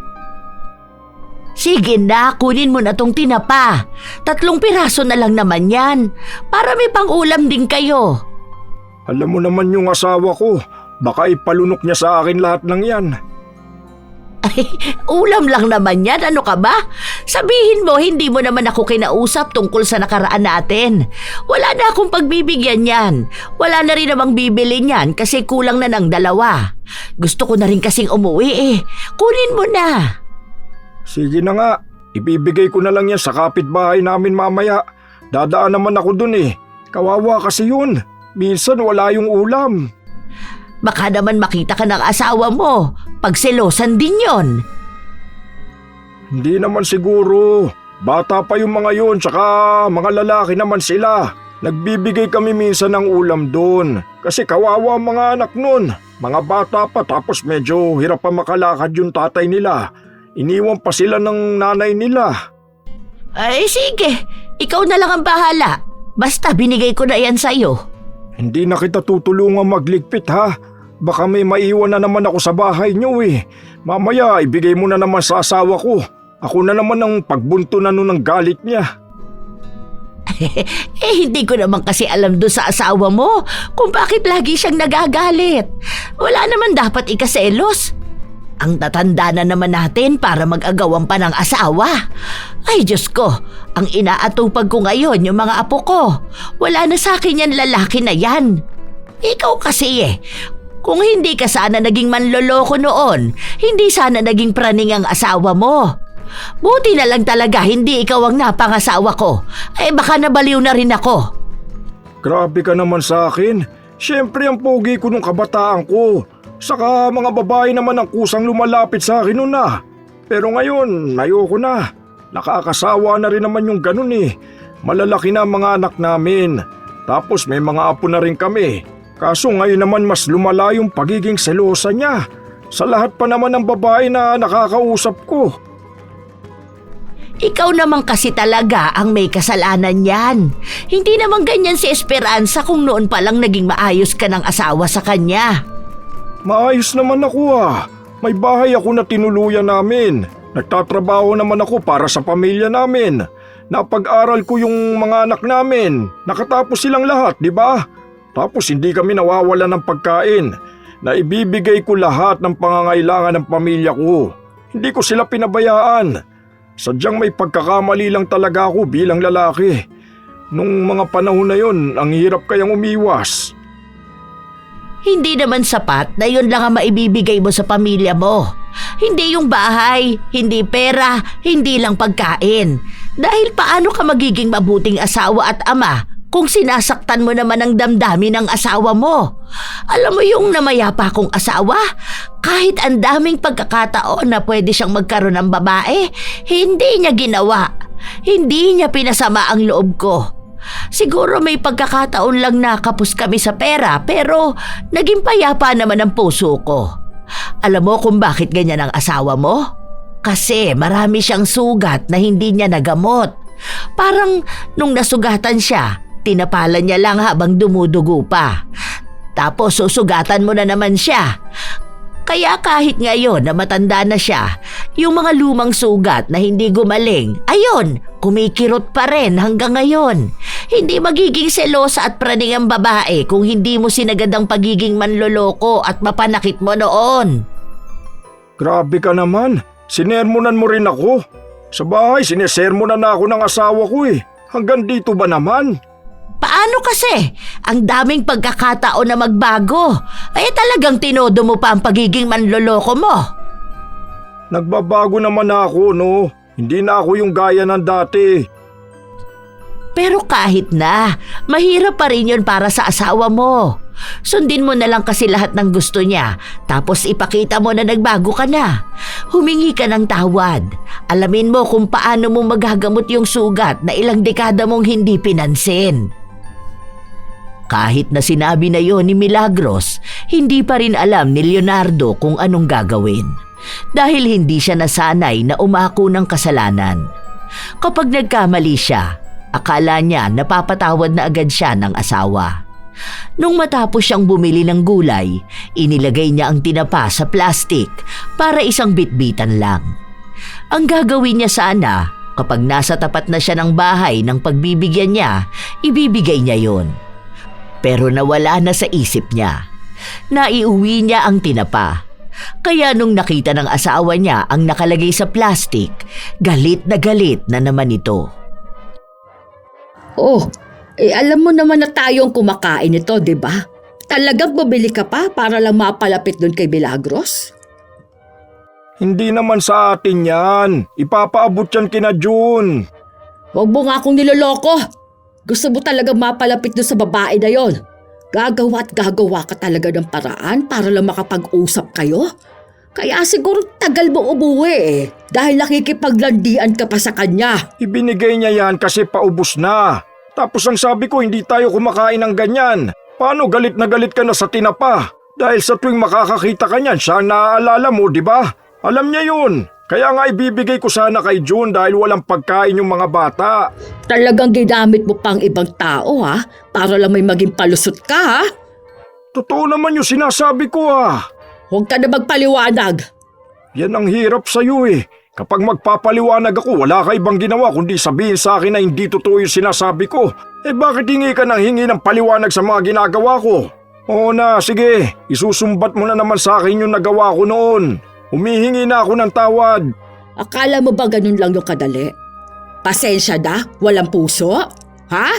Sige na, kunin mo na tong tinapa. 3 piraso na lang naman yan, para may pang-ulam din kayo. Alam mo naman yung asawa ko, baka ipalunok niya sa akin lahat ng yan. Ay, ulam lang naman yan, ano ka ba? Sabihin mo, hindi mo naman ako kinausap tungkol sa nakaraan natin. Wala na akong pagbibigyan yan. Wala na rin namang bibili niyan kasi kulang na ng 2. Gusto ko na rin kasing umuwi eh. Kunin mo na. Sige na nga, ibibigay ko na lang yan sa kapitbahay namin mamaya. Dadaan naman ako dun eh. Kawawa kasi yun. Minsan wala yung ulam. Baka naman makita ka ng asawa mo. Pagselosan din yon. Hindi naman siguro. Bata pa yung mga yun, tsaka mga lalaki naman sila. Nagbibigay kami minsan ng ulam doon. Kasi kawawa ang mga anak nun. Mga bata pa tapos medyo hirap pa makalakad yung tatay nila. Iniwan pa sila ng nanay nila. Ay sige, ikaw na lang ang bahala. Basta binigay ko na yan sa'yo. Hindi na kita tutulungan magligpit ha. Baka may maiwan na naman ako sa bahay niyo eh. Mamaya ibigay mo na naman sa asawa ko. Ako na naman ang pagbunto na nun ng galit niya. Hindi ko naman kasi alam doon sa asawa mo kung bakit lagi siyang nagagalit. Wala naman dapat ikaselos. Ang tatanda na naman natin para mag-agawan pa ng asawa. Ay Diyos ko, ang inaatupag ko ngayon yung mga apo ko. Wala na sa akin yan lalaki na yan. Ikaw kasi eh, kung hindi ka sana naging manloloko noon, hindi sana naging praning ang asawa mo. Buti na lang talaga hindi ikaw ang napangasawa ko. Eh baka nabaliw na rin ako. Grabe ka naman sa akin. Siyempre ang pogi ko nung kabataan ko. Saka mga babae naman ang kusang lumalapit sa akin noon na. Pero ngayon, ayoko na. Nakakasawa na rin naman yung ganun eh. Malalaki na ang mga anak namin. Tapos may mga apo na rin kami. Kaso ngayon naman mas lumala yung pagiging selosa niya. Sa lahat pa naman ng babae na nakakausap ko. Ikaw naman kasi talaga ang may kasalanan yan. Hindi naman ganyan si Esperanza kung noon pa lang naging maayos ka ng asawa sa kanya. Maayos naman ako ah. May bahay ako na tinuluyan namin. Nagtatrabaho naman ako para sa pamilya namin. Napag-aral ko yung mga anak namin. Nakatapos silang lahat, di ba? Tapos hindi kami nawawala ng pagkain. Naibibigay ko lahat ng pangangailangan ng pamilya ko. Hindi ko sila pinabayaan. Sadyang may pagkakamali lang talaga ako bilang lalaki. Nung mga panahon na yon, ang hirap kayang umiwas. Hindi naman sapat na yun lang ang maibibigay mo sa pamilya mo. Hindi yung bahay, hindi pera, hindi lang pagkain. Dahil paano ka magiging mabuting asawa at ama kung sinasaktan mo naman ang damdamin ng asawa mo? Alam mo yung namayapa kong asawa? Kahit ang daming pagkakataon na pwede siyang magkaroon ng babae, hindi niya ginawa. Hindi niya pinasama ang loob ko. Siguro may pagkakataon lang na kapos kami sa pera pero naging payapa naman ang puso ko. Alam mo kung bakit ganyan ang asawa mo? Kasi marami siyang sugat na hindi niya nagamot. Parang nung nasugatan siya, tinapalan niya lang habang dumudugo pa. Tapos susugatan mo na naman siya. Kaya kahit ngayon na matanda na siya, yung mga lumang sugat na hindi gumaling, ayun, kumikirot pa rin hanggang ngayon. Hindi magiging selosa at praning ang babae kung hindi mo sinagad ang pagiging manloloko at mapanakit mo noon. Grabe ka naman. Sinermonan mo rin ako. Sa bahay, sinesermonan na ako ng asawa ko eh. Hanggang dito ba naman? Paano kasi? Ang daming pagkakataon na magbago. Ay talagang tinodo mo pa ang pagiging manloloko mo. Nagbabago naman ako, no? Hindi na ako yung gaya ng dati. Pero kahit na, mahirap pa rin yun para sa asawa mo. Sundin mo na lang kasi lahat ng gusto niya, tapos ipakita mo na nagbago ka na. Humingi ka ng tawad. Alamin mo kung paano mo magagamot yung sugat na ilang dekada mong hindi pinansin. Kahit na sinabi na yon ni Milagros, hindi pa rin alam ni Leonardo kung anong gagawin. Dahil hindi siya nasanay na umako ng kasalanan. Kapag nagkamali siya, akala niya napapatawad na agad siya ng asawa. Nung matapos siyang bumili ng gulay, inilagay niya ang tinapa sa plastik para isang bitbitan lang. Ang gagawin niya sana, kapag nasa tapat na siya ng bahay ng pagbibigyan niya, ibibigay niya yon. Pero nawala na sa isip niya. Naiuwi niya ang tinapa. Kaya nung nakita ng asawa niya ang nakalagay sa plastik, galit na naman ito. Oh, alam mo naman na tayong kumakain ito, di ba? Talagang bumili ka pa para lang mapalapit doon kay Milagros? Hindi naman sa atin yan. Ipapaabot yan kina June. Huwag mo nga akong niloloko. Gusto mo talaga mapalapit doon sa babae na yon. Gagawa at gagawa ka talaga ng paraan para lang makapag-usap kayo. Kaya siguro tagal mo umuwi dahil nakikipaglandian ka pa sa kanya. Ibinigay niya yan kasi paubos na. Tapos ang sabi ko hindi tayo kumakain ng ganyan. Paano galit na galit ka na sa tinapa? Dahil sa tuwing makakakita ka niyan, siya ang naaalala mo, di ba? Alam niya yun. Kaya nga ibibigay ko sana kay June dahil walang pagkain yung mga bata. Talagang ginamit mo pang ibang tao ha? Para lang may maging palusot ka ha? Totoo naman yung sinasabi ko ha. Huwag ka na magpaliwanag. Yan ang hirap sa'yo eh. Kapag magpapaliwanag ako, wala ka ibang ginawa kundi sabihin sa akin na hindi totoo yung sinasabi ko. Bakit hingi ka ng hingi ng paliwanag sa mga ginagawa ko? Oo na, sige. Isusumbat mo na naman sa akin yung nagawa ko noon. Humihingi na ako ng tawad. Akala mo ba ganun lang yung kadali? Pasensya na? Walang puso? Ha?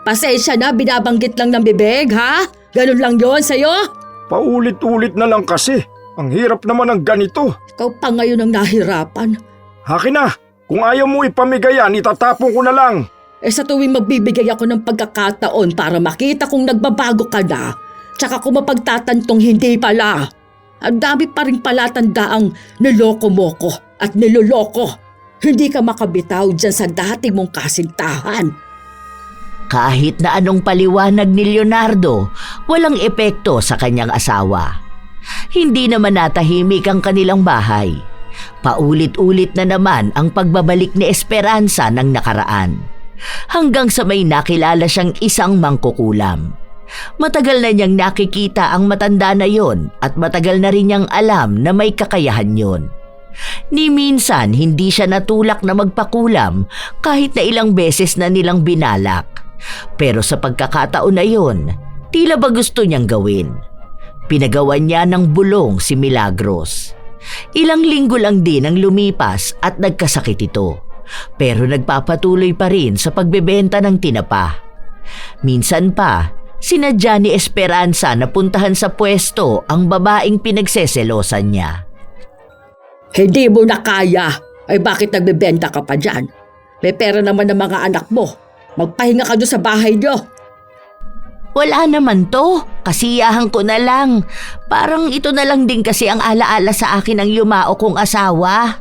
Pasensya na? Binabanggit lang ng bibig, ha? Ganun lang yon sa'yo? Paulit-ulit na lang kasi. Ang hirap naman ng ganito. Ikaw pa ngayon ang nahirapan. Hakin na. Kung ayaw mo ipamigay yan, itatapon ko na lang. Sa tuwing magbibigay ako ng pagkakataon para makita kung nagbabago ka na, tsaka kung mapagtatantong hindi pala. Ang dami pa rin palatandaang niloko mo ko at niloloko. Hindi ka makabitaw dyan sa dati mong kasintahan. Kahit na anong paliwanag ni Leonardo, walang epekto sa kanyang asawa. Hindi naman natahimik ang kanilang bahay. Paulit-ulit na naman ang pagbabalik ni Esperanza ng nakaraan. Hanggang sa may nakilala siyang isang mangkukulam. Matagal na niyang nakikita ang matanda na yon at matagal na rin niyang alam na may kakayahan yon. Ni minsan hindi siya natulak na magpakulam kahit na ilang beses na nilang binalak. Pero sa pagkakataon na yon, tila ba gusto niyang gawin. Pinagawan niya ng bulong si Milagros. Ilang linggo lang din ang lumipas at nagkasakit ito. Pero nagpapatuloy pa rin sa pagbebenta ng tinapa. Minsan pa, sinadya ni Esperanza na puntahan sa pwesto ang babaeng pinagseselosan niya. Hindi mo na kaya. Ay bakit nagbebenta ka pa dyan? May pera naman ng mga anak mo. Magpahinga ka doon sa bahay niyo. Wala naman to. Kasiyahan ko na lang. Parang ito na lang din kasi ang alaala sa akin ng yumao kong asawa.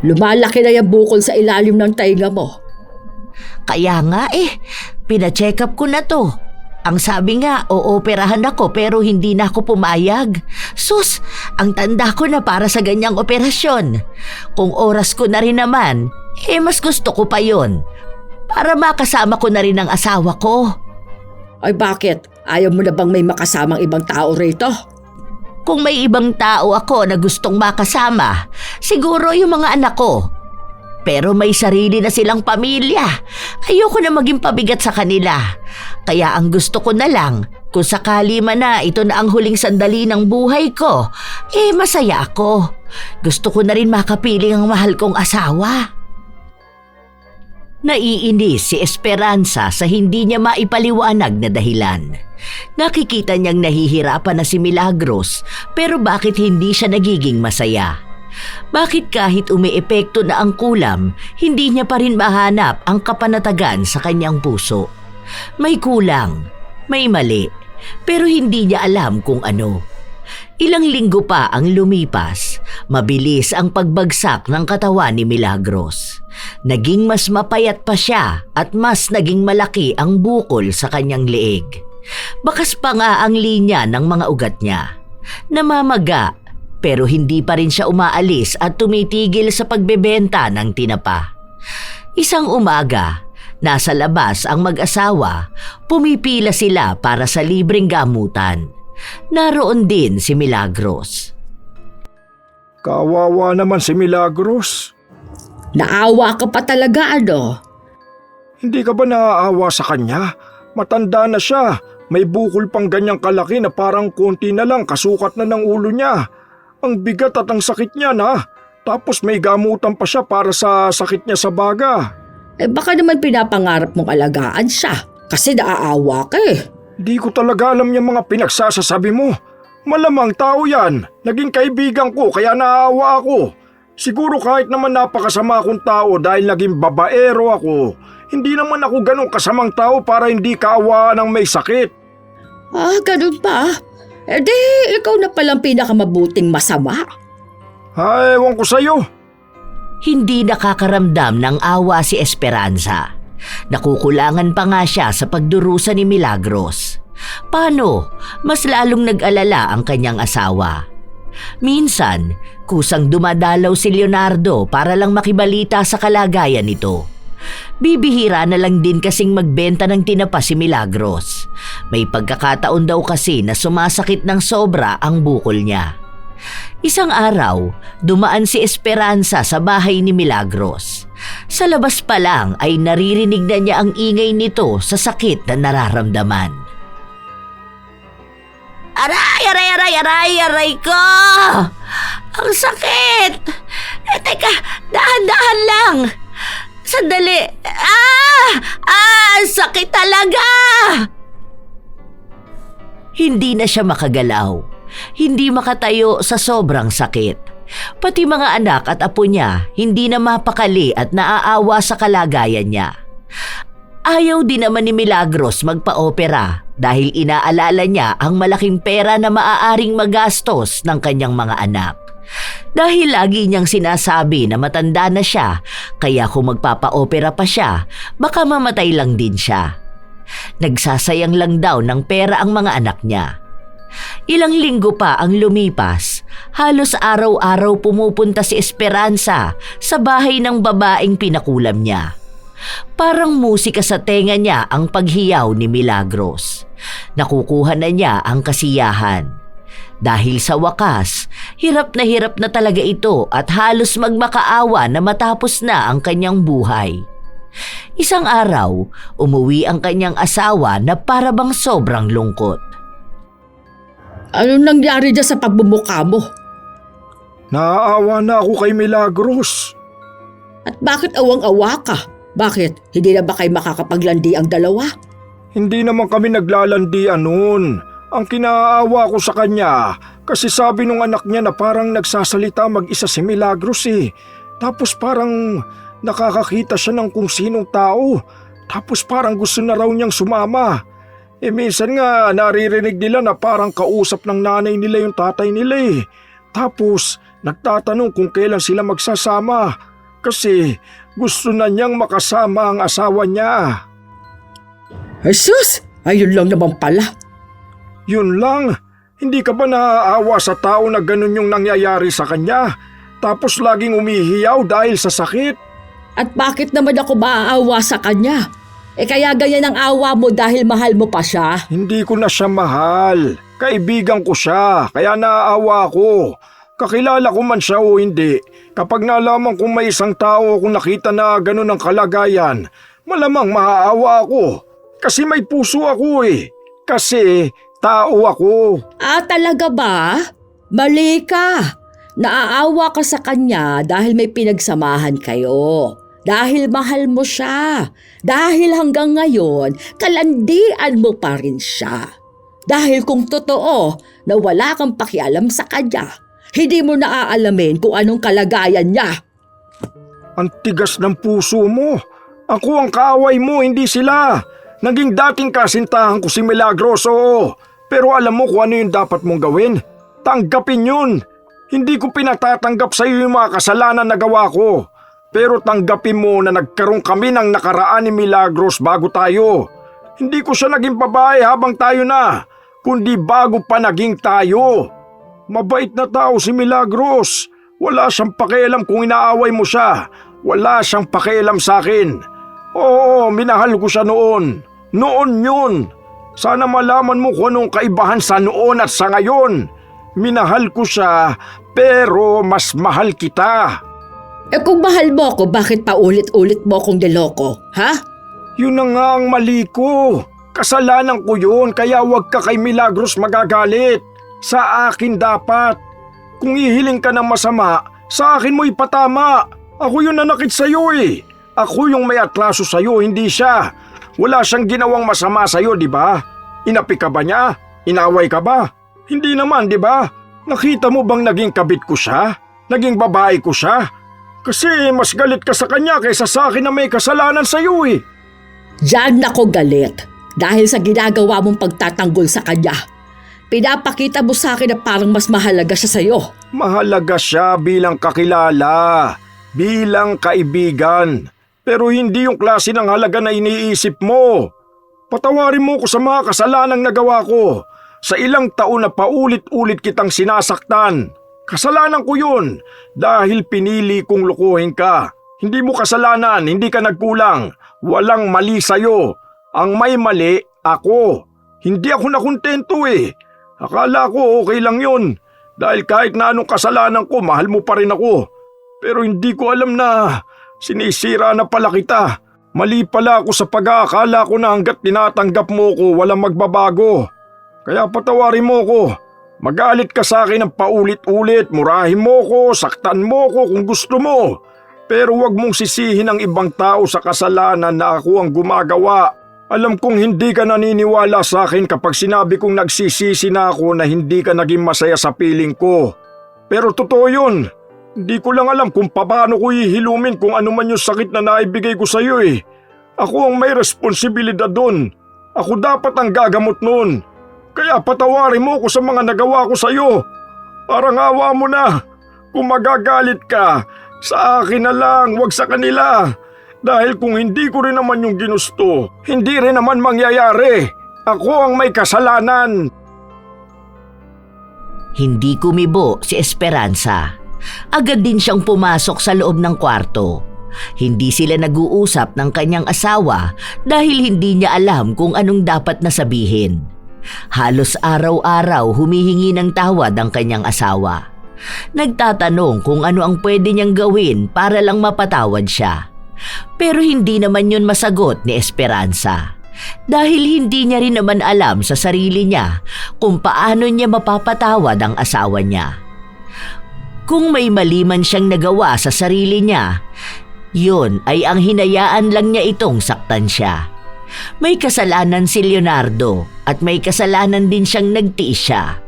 Lumalaki na yung bukol sa ilalim ng tainga mo. Kaya nga pina-check up ko na to. Ang sabi nga, ooperahan ako pero hindi na ako pumayag. Sus, ang tanda ko na para sa ganyang operasyon. Kung oras ko na rin naman, mas gusto ko pa yon. Para makasama ko na rin ang asawa ko. Ay bakit? Ayaw mo na bang may makasamang ibang tao rito? Kung may ibang tao ako na gustong makasama, siguro yung mga anak ko. Pero may sarili na silang pamilya. Ayoko na maging pabigat sa kanila. Kaya ang gusto ko na lang, kung sakali man na ito na ang huling sandali ng buhay ko, masaya ako. Gusto ko na rin makapiling ang mahal kong asawa. Naiinis si Esperanza sa hindi niya maipaliwanag na dahilan. Nakikita niyang nahihirapan na si Milagros pero bakit hindi siya nagiging masaya? Bakit kahit umiepekto na ang kulam, hindi niya pa rin mahanap ang kapanatagan sa kanyang puso? May kulang, may mali, pero hindi niya alam kung ano. Ilang linggo pa ang lumipas, mabilis ang pagbagsak ng katawan ni Milagros. Naging mas mapayat pa siya at mas naging malaki ang bukol sa kanyang leeg. Bakas pa nga ang linya ng mga ugat niya. Namamaga pero hindi pa rin siya umaalis at tumitigil sa pagbebenta ng tinapa. Isang umaga, nasa labas ang mag-asawa, pumipila sila para sa libreng gamutan. Naroon din si Milagros. Kawawa naman si Milagros. Naawa ka pa talaga, ano? Hindi ka ba naaawa sa kanya? Matanda na siya. May bukol pang ganyang kalaki na parang konti na lang kasukat na ng ulo niya. Ang bigat at ang sakit niya na. Tapos may gamutan pa siya para sa sakit niya sa baga. Baka naman pinapangarap mong alagaan siya kasi naaawa ka eh. Di ko talaga alam yung mga pinagsasasabi mo. Malamang tao yan. Naging kaibigan ko kaya naaawa ako. Siguro kahit naman napakasama akong tao dahil naging babaero ako, hindi naman ako ganong kasamang tao para hindi kaawa ng may sakit. Ganun pa? Di, ikaw na palang pinakamabuting masama. Ewan ko sa'yo. Hindi nakakaramdam ng awa si Esperanza. Nakukulangan pa nga siya sa pagdurusa ni Milagros. Paano? Mas lalong nag-alala ang kanyang asawa. Minsan, kusang dumadalaw si Leonardo para lang makibalita sa kalagayan nito. Bibihira na lang din kasing magbenta ng tinapa si Milagros. May pagkakataon daw kasi na sumasakit ng sobra ang bukol niya. Isang araw, dumaan si Esperanza sa bahay ni Milagros. Sa labas pa lang ay naririnig na niya ang ingay nito sa sakit na nararamdaman. Aray ko! Ang sakit! Teka, dahan-dahan lang! Sandali! Sakit talaga! Hindi na siya makagalaw. Hindi makatayo sa sobrang sakit. Pati mga anak at apo niya hindi na mapakali at naaawa sa kalagayan niya. Ayaw din naman ni Milagros magpa-opera dahil inaalala niya ang malaking pera na maaaring magastos ng kanyang mga anak. Dahil lagi niyang sinasabi na matanda na siya, kaya kung magpapa-opera pa siya, baka mamatay lang din siya. Nagsasayang lang daw ng pera ang mga anak niya. Ilang linggo pa ang lumipas, halos araw-araw pumupunta si Esperanza sa bahay ng babaeng pinakulam niya. Parang musika sa tenga niya ang paghiyaw ni Milagros. Nakukuha na niya ang kasiyahan. Dahil sa wakas, hirap na talaga ito at halos magmakaawa na matapos na ang kanyang buhay. Isang araw, umuwi ang kanyang asawa na parabang sobrang lungkot. Anong nangyari dyan sa pagbumuka mo? Naaawa na ako kay Milagros. At bakit awang-awa ka? Bakit? Hindi na ba kayo makakapaglandi ang dalawa? Hindi naman kami naglalandian noon. Ang kinaawa ko sa kanya kasi sabi nung anak niya na parang nagsasalita mag-isa si Milagros eh. Tapos parang nakakakita siya ng kung sinong tao. Tapos parang gusto na raw niyang sumama. Minsan nga naririnig nila na parang kausap ng nanay nila yung tatay nila eh. Tapos nagtatanong kung kailan sila magsasama kasi gusto na niyang makasama ang asawa niya. Jesus! Ayun lang naman pala. Yun lang, hindi ka ba naaawa sa tao na ganun yung nangyayari sa kanya? Tapos laging umihiyaw dahil sa sakit? At bakit naman ako maaawa sa kanya? Kaya ganyan ang awa mo dahil mahal mo pa siya? Hindi ko na siya mahal. Kaibigan ko siya, kaya naaawa ko. Kakilala ko man siya o hindi, kapag nalaman kong may isang tao kung nakita na ganun ang kalagayan, malamang maaawa ako. Kasi may puso ako eh. Kasi tao ako. Talaga ba? Mali ka. Naaawa ka sa kanya dahil may pinagsamahan kayo. Dahil mahal mo siya. Dahil hanggang ngayon, kalandian mo pa rin siya. Dahil kung totoo na wala kang pakialam sa kanya, hindi mo naaalamin kung anong kalagayan niya. Ang tigas ng puso mo. Ako ang kaaway mo, hindi sila. Naging dating kasintahan ko si Milagros, oo. Pero alam mo kung ano yung dapat mong gawin? Tanggapin yun. Hindi ko pinatatanggap sa iyo yung mga kasalanan na gawa ko. Pero tanggapin mo na nagkaroon kami ng nakaraan ni Milagros bago tayo. Hindi ko siya naging babae habang tayo na, kundi bago pa naging tayo. Mabait na tao si Milagros. Wala siyang pakialam kung inaaway mo siya. Wala siyang pakialam sa akin. Oo, minahal ko siya noon. Noon yun. Sana malaman mo kung anong kaibahan sa noon at sa ngayon. Minahal ko siya, pero mas mahal kita. Kung mahal mo ako, bakit pa ulit-ulit mo akong niloko, ha? Yun na nga ang mali ko. Kasalanan ko yun, kaya wag ka kay Milagros magagalit. Sa akin dapat. Kung ihiling ka ng masama, sa akin mo ipatama. Ako yung nanakit sa'yo eh. Ako yung may atraso sa'yo, hindi siya. Wala siyang ginawang masama sa'yo, di ba? Inapi ka ba niya? Inaway ka ba? Hindi naman, di ba? Nakita mo bang naging kabit ko siya? Naging babae ko siya? Kasi mas galit ka sa kanya kaysa sa akin na may kasalanan sa'yo eh. Diyan ako galit dahil sa ginagawa mong pagtatanggol sa kanya. Pinapakita mo sa akin na parang mas mahalaga siya sa'yo. Mahalaga siya bilang kakilala, bilang kaibigan. Pero hindi yung klase ng halaga na iniisip mo. Patawarin mo ko sa mga kasalanang nagawa ko. Sa ilang taon na paulit-ulit kitang sinasaktan. Kasalanan ko yun dahil pinili kong lukuhin ka. Hindi mo kasalanan, hindi ka nagkulang. Walang mali sa'yo. Ang may mali, ako. Hindi ako nakontento eh. Akala ko okay lang yun. Dahil kahit na anong kasalanan ko, mahal mo pa rin ako. Pero hindi ko alam na sinisira na pala kita. Mali pala ako sa pag-aakala ko na hanggat tinatanggap mo ko, walang magbabago. Kaya patawarin mo ko. Magalit ka sa akin ng paulit-ulit, murahin mo ko, saktan mo ko kung gusto mo. Pero wag mong sisihin ang ibang tao sa kasalanan na ako ang gumagawa. Alam kong hindi ka naniniwala sa akin kapag sinabi kong nagsisisi na ako na hindi ka naging masaya sa piling ko. Pero totoo yun. Hindi ko lang alam kung paano ko ihilumin kung ano man yung sakit na naibigay ko sa iyo eh. Ako ang may responsibilidad doon. Ako dapat ang gagamot noon. Kaya patawarin mo ko sa mga nagawa ko sa iyo. Parang awa mo na. Kung magagalit ka, sa akin na lang, wag sa kanila. Dahil kung hindi ko rin naman yung ginusto, hindi rin naman mangyayari. Ako ang may kasalanan. Hindi kumibo si Esperanza. Agad din siyang pumasok sa loob ng kwarto. Hindi sila nag-uusap ng kanyang asawa dahil hindi niya alam kung anong dapat na sabihin. Halos araw-araw humihingi ng tawad ang kanyang asawa. Nagtatanong kung ano ang pwede niyang gawin para lang mapatawad siya. Pero hindi naman yun masagot ni Esperanza. Dahil hindi niya rin naman alam sa sarili niya kung paano niya mapapatawad ang asawa niya. Kung may mali man siyang nagawa sa sarili niya, yun ay ang hinayaan lang niya itong saktan siya. May kasalanan si Leonardo at may kasalanan din siyang nagtiis siya.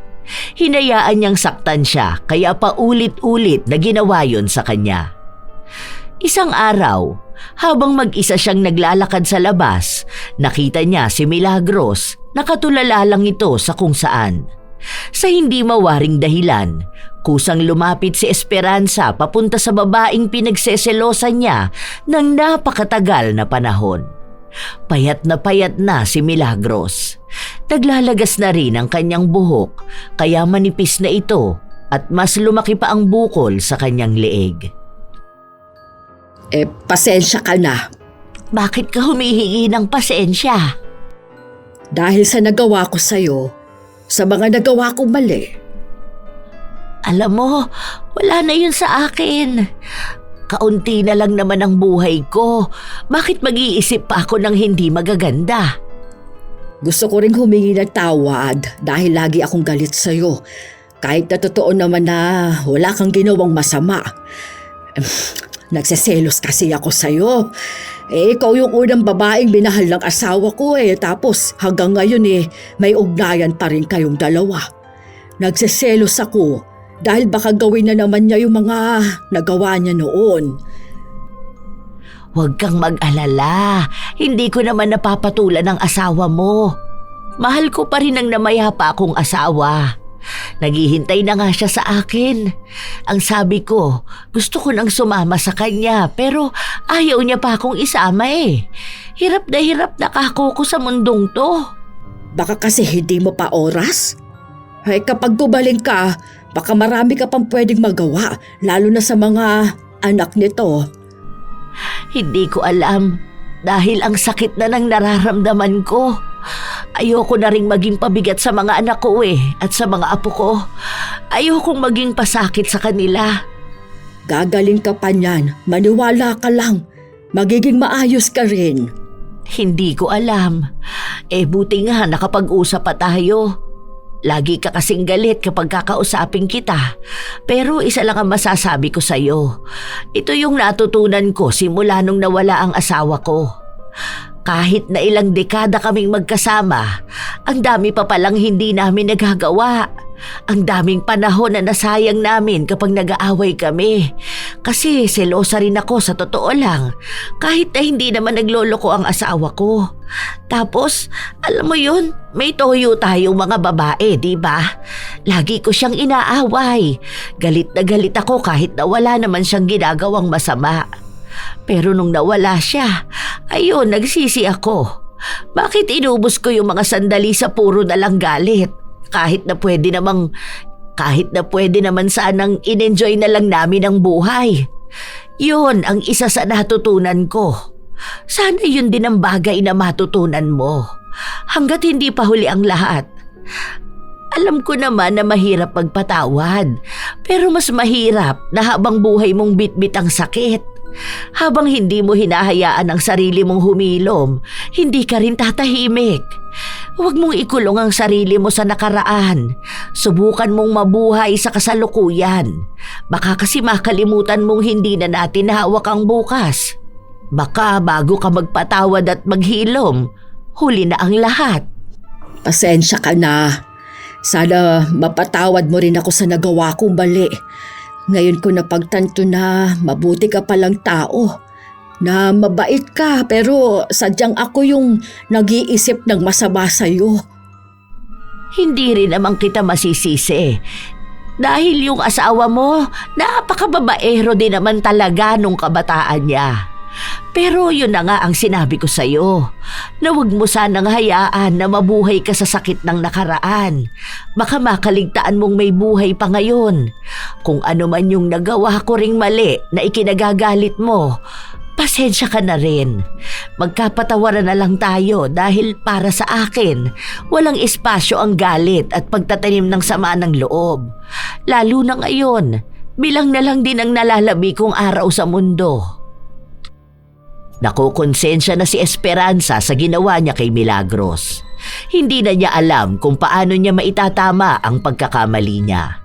Hinayaan niyang saktan siya kaya paulit-ulit na ginawa yun sa kanya. Isang araw, habang mag-isa siyang naglalakad sa labas, nakita niya si Milagros, nakatulala lang ito sa kung saan. Sa hindi mawaring dahilan, kusang lumapit si Esperanza papunta sa babaeng pinagseselosan niya ng napakatagal na panahon. Payat na si Milagros. Naglalagas na rin ang kanyang buhok kaya manipis na ito at mas lumaki pa ang bukol sa kanyang leeg. Pasensya ka na. Bakit ka humihingi ng pasensya? Dahil sa nagawa ko sa'yo, sa mga nagawa kong mali. Alam mo, wala na yun sa akin. Kaunti na lang naman ang buhay ko. Bakit mag-iisip pa ako ng hindi magaganda? Gusto ko ring humingi ng tawad dahil lagi akong galit sa'yo. Kahit na totoo naman na wala kang ginawang masama. Nagseselos kasi ako sa'yo. Ikaw yung unang babaeng minahal ng asawa ko tapos hanggang ngayon may ugnayan pa rin kayong dalawa. Nagseselos ako dahil baka gawin na naman niya yung mga nagawa niya noon. Huwag kang mag-alala. Hindi ko naman napapatulan ang asawa mo. Mahal ko pa rin ang namayapa akong asawa. Naghihintay na nga siya sa akin. Ang sabi ko, gusto ko nang sumama sa kanya pero ayaw niya pa akong isama eh. Hirap na kako ko sa mundong to. Baka kasi hindi mo pa oras? Ay kapag gumaling ka, baka marami ka pang pwedeng magawa, lalo na sa mga anak nito. Hindi ko alam dahil ang sakit na nang nararamdaman ko. Ayoko na ring maging pabigat sa mga anak ko at sa mga apo ko. Ayokong maging pasakit sa kanila. Gagaling ka pa niyan, maniwala ka lang. Magiging maayos ka rin. Hindi ko alam. Buti nga nakapag-usap pa tayo. Lagi ka kasing galit kapag kakausapin kita. Pero isa lang ang masasabi ko sa'yo. Ito yung natutunan ko simula nung nawala ang asawa ko. Kahit na ilang dekada kaming magkasama, ang dami pa palang hindi namin nagagawa. Ang daming panahon na nasayang namin kapag nag-aaway kami. Kasi selosa rin ako sa totoo lang, kahit na hindi naman nagloloko ang asawa ko. Tapos, alam mo yun, may toyo tayong mga babae, di ba? Lagi ko siyang inaaway. Galit na galit ako kahit na wala naman siyang ginagawang masama. Pero nung nawala siya, ayun, nagsisi ako. Bakit inubos ko yung mga sandali sa puro na lang galit? Kahit na pwede naman sanang in-enjoy na lang namin ang buhay. Yun ang isa sa natutunan ko. Sana yun din ang bagay na matutunan mo. Hanggat hindi pa huli ang lahat. Alam ko naman na mahirap magpatawad, pero mas mahirap na habang buhay mong bitbit ang sakit. Habang hindi mo hinahayaan ang sarili mong humilom, hindi ka rin tatahimik. Huwag mong ikulong ang sarili mo sa nakaraan. Subukan mong mabuhay sa kasalukuyan. Baka kasi makalimutan mong hindi na natin hawak ang bukas. Baka bago ka magpatawad at maghilom, huli na ang lahat. Pasensya ka na. Sana mapatawad mo rin ako sa nagawa kong mali. Ngayon ko napagtanto na mabuti ka palang tao. Na mabait ka pero sadyang ako yung nag-iisip ng masama sa'yo. Hindi rin naman kita masisisi. Dahil yung asawa mo, napakababaero din naman talaga nung kabataan niya. Pero yun na nga ang sinabi ko sa'yo, na huwag mo sanang hayaan na mabuhay ka sa sakit ng nakaraan. Baka makaligtaan mong may buhay pa ngayon. Kung ano man yung nagawa ko ring mali na ikinagagalit mo, pasensya ka na rin. Magkapatawaran na lang tayo dahil para sa akin, walang espasyo ang galit at pagtatanim ng sama ng loob. Lalo na ngayon, bilang na lang din ang nalalabi kong araw sa mundo. Nakokonsensya na si Esperanza sa ginawa niya kay Milagros. Hindi na niya alam kung paano niya maitatama ang pagkakamali niya.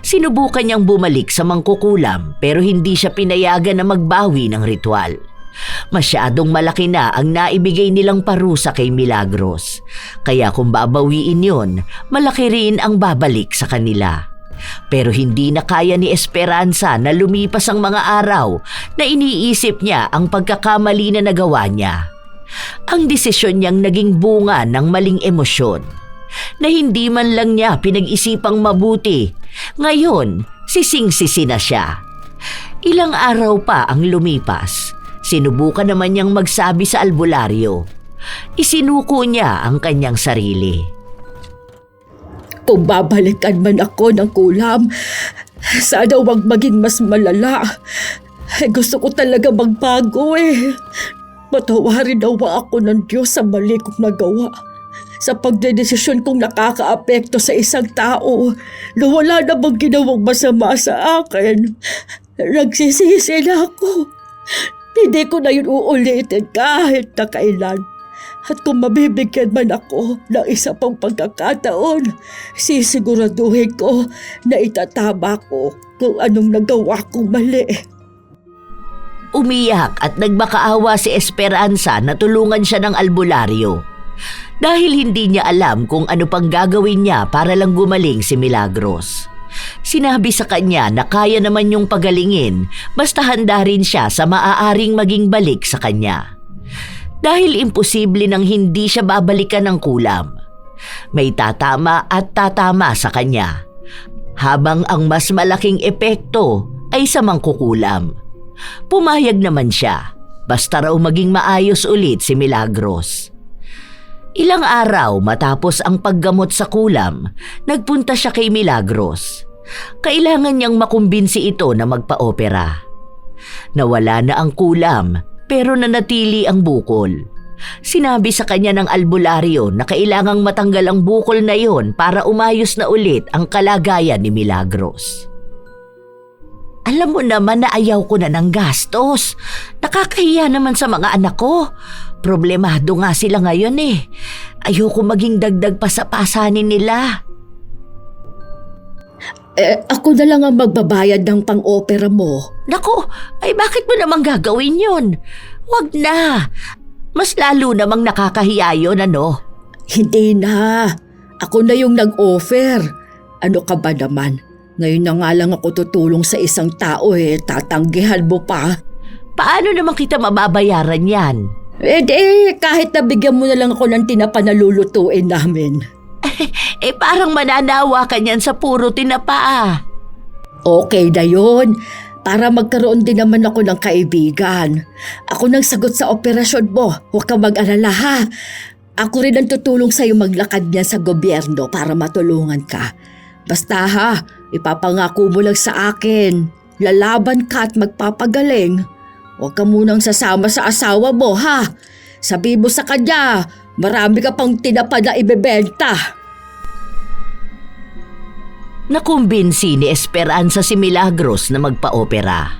Sinubukan niyang bumalik sa mangkukulam pero hindi siya pinayagan na magbawi ng ritual. Masyadong malaki na ang naibigay nilang parusa kay Milagros. Kaya kung babawiin yun, malaki rin ang babalik sa kanila. Pero hindi na kaya ni Esperanza na lumipas ang mga araw na iniisip niya ang pagkakamali na nagawa niya. Ang desisyon niyang naging bunga ng maling emosyon na hindi man lang niya pinag-isipang mabuti. Ngayon, sising-sisi na siya. Ilang araw pa ang lumipas. Sinubukan naman niyang magsabi sa albularyo. Isinuko niya ang kanyang sarili. Kung babalikan man ako ng kulam, sana wag maging mas malala. Gusto ko talaga magbago eh. Patawarin nawa ako ng Diyos sa mali kong nagawa. Sa pagdedesisyon kong nakakaapekto sa isang tao na wala namang ginawang masama sa akin. Nagsisisi na ako. Hindi ko na yun uulitin kahit na kailan. At kung mabibigyan man ako ng isa pang pagkakataon, sisiguraduhin ko na itatama ko kung anong nagawa kong mali. Umiyak at nagmakaawa si Esperanza na tulungan siya ng albularyo. Dahil hindi niya alam kung ano pang gagawin niya para lang gumaling si Milagros. Sinabi sa kanya na kaya naman yung pagalingin basta handa rin siya sa maaaring maging balik sa kanya. Dahil imposible nang hindi siya babalikan ng kulam. May tatama at tatama sa kanya, habang ang mas malaking epekto ay sa mangkukulam. Pumayag naman siya, basta raw maging maayos ulit si Milagros. Ilang araw matapos ang paggamot sa kulam, nagpunta siya kay Milagros. Kailangan niyang makumbinsi ito na magpa-opera. Nawala na ang kulam pero nanatili ang bukol. Sinabi sa kanya ng albularyo na kailangang matanggal ang bukol na yon para umayos na ulit ang kalagayan ni Milagros. Alam mo naman na ayaw ko na ng gastos. Nakakahiya naman sa mga anak ko. Problemado nga sila ngayon eh. Ayoko maging dagdag pa sa pasanin nila. Ako na lang ang magbabayad ng pang-opera mo. Naku, ay bakit mo namang gagawin yun? Wag na. Mas lalo namang nakakahiya yun, ano? Hindi na. Ako na yung nag-offer. Ano ka ba naman? Ngayon na nga lang ako tutulong sa isang tao tatanggihan mo pa. Paano naman kita mababayaran yan? Kahit nabigyan mo na lang ako ng tinapa na lulutuin namin. Parang mananawa ka niyan sa puro tinapa ah. Okay na yun. Para magkaroon din naman ako ng kaibigan. Ako nang sagot sa operasyon mo. Huwag kang mag-alala ha. Ako rin ang tutulong sa'yo maglakad niyan sa gobyerno para matulungan ka. Basta ha, ipapangako mo lang sa akin. Lalaban ka at magpapagaling. Huwag ka munang sasama sa asawa mo ha. Sabi mo sa kanya, marami ka pang tinapa na ibebenta. Nakumbinsi ni Esperanza si Milagros na magpa-opera.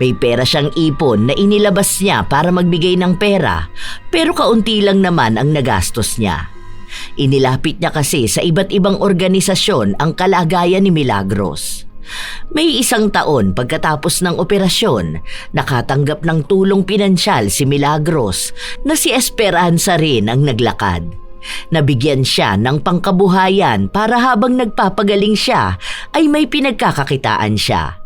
May pera siyang ipon na inilabas niya para magbigay ng pera, pero kaunti lang naman ang nagastos niya. Inilapit niya kasi sa iba't ibang organisasyon ang kalagayan ni Milagros. May 1 taon pagkatapos ng operasyon, nakatanggap ng tulong pinansyal si Milagros na si Esperanza rin ang naglakad. Nabigyan siya ng pangkabuhayan para habang nagpapagaling siya ay may pinagkakakitaan siya.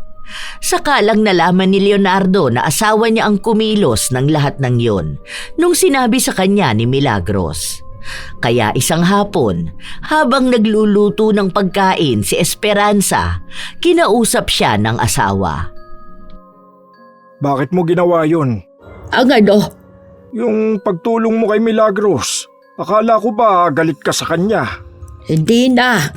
Saka lang nalaman ni Leonardo na asawa niya ang kumilos ng lahat ng yon nung sinabi sa kanya ni Milagros. Kaya isang hapon, habang nagluluto ng pagkain si Esperanza, kinausap siya ng asawa. Bakit mo ginawa yun? Ang ano? Yung pagtulong mo kay Milagros. Akala ko ba galit ka sa kanya? Hindi na.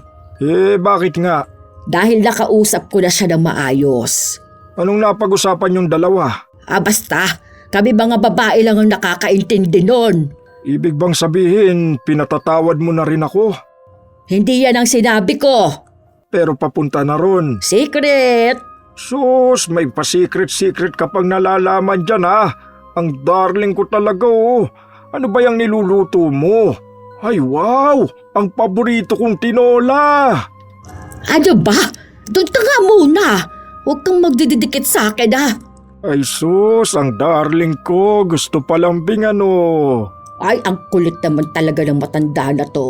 Bakit nga? Dahil nakausap ko na siya ng maayos. Anong napag-usapan yung dalawa? Basta. Kami mga babae lang ang nakakaintindi nun. Ibig bang sabihin, pinatatawad mo na rin ako? Hindi yan ang sinabi ko. Pero papunta na ron. Secret! Sus, may pa-secret-secret kapag nalalaman dyan ha. Ang darling ko talaga oh. Ano ba yung niluluto mo? Ay wow, ang paborito kong tinola. Ano ba? Doon ka nga muna. Huwag kang magdidikit sa akin ha. Ay sus, ang darling ko, gusto palambing ano. Ay, ang kulit naman talaga ng matanda na to.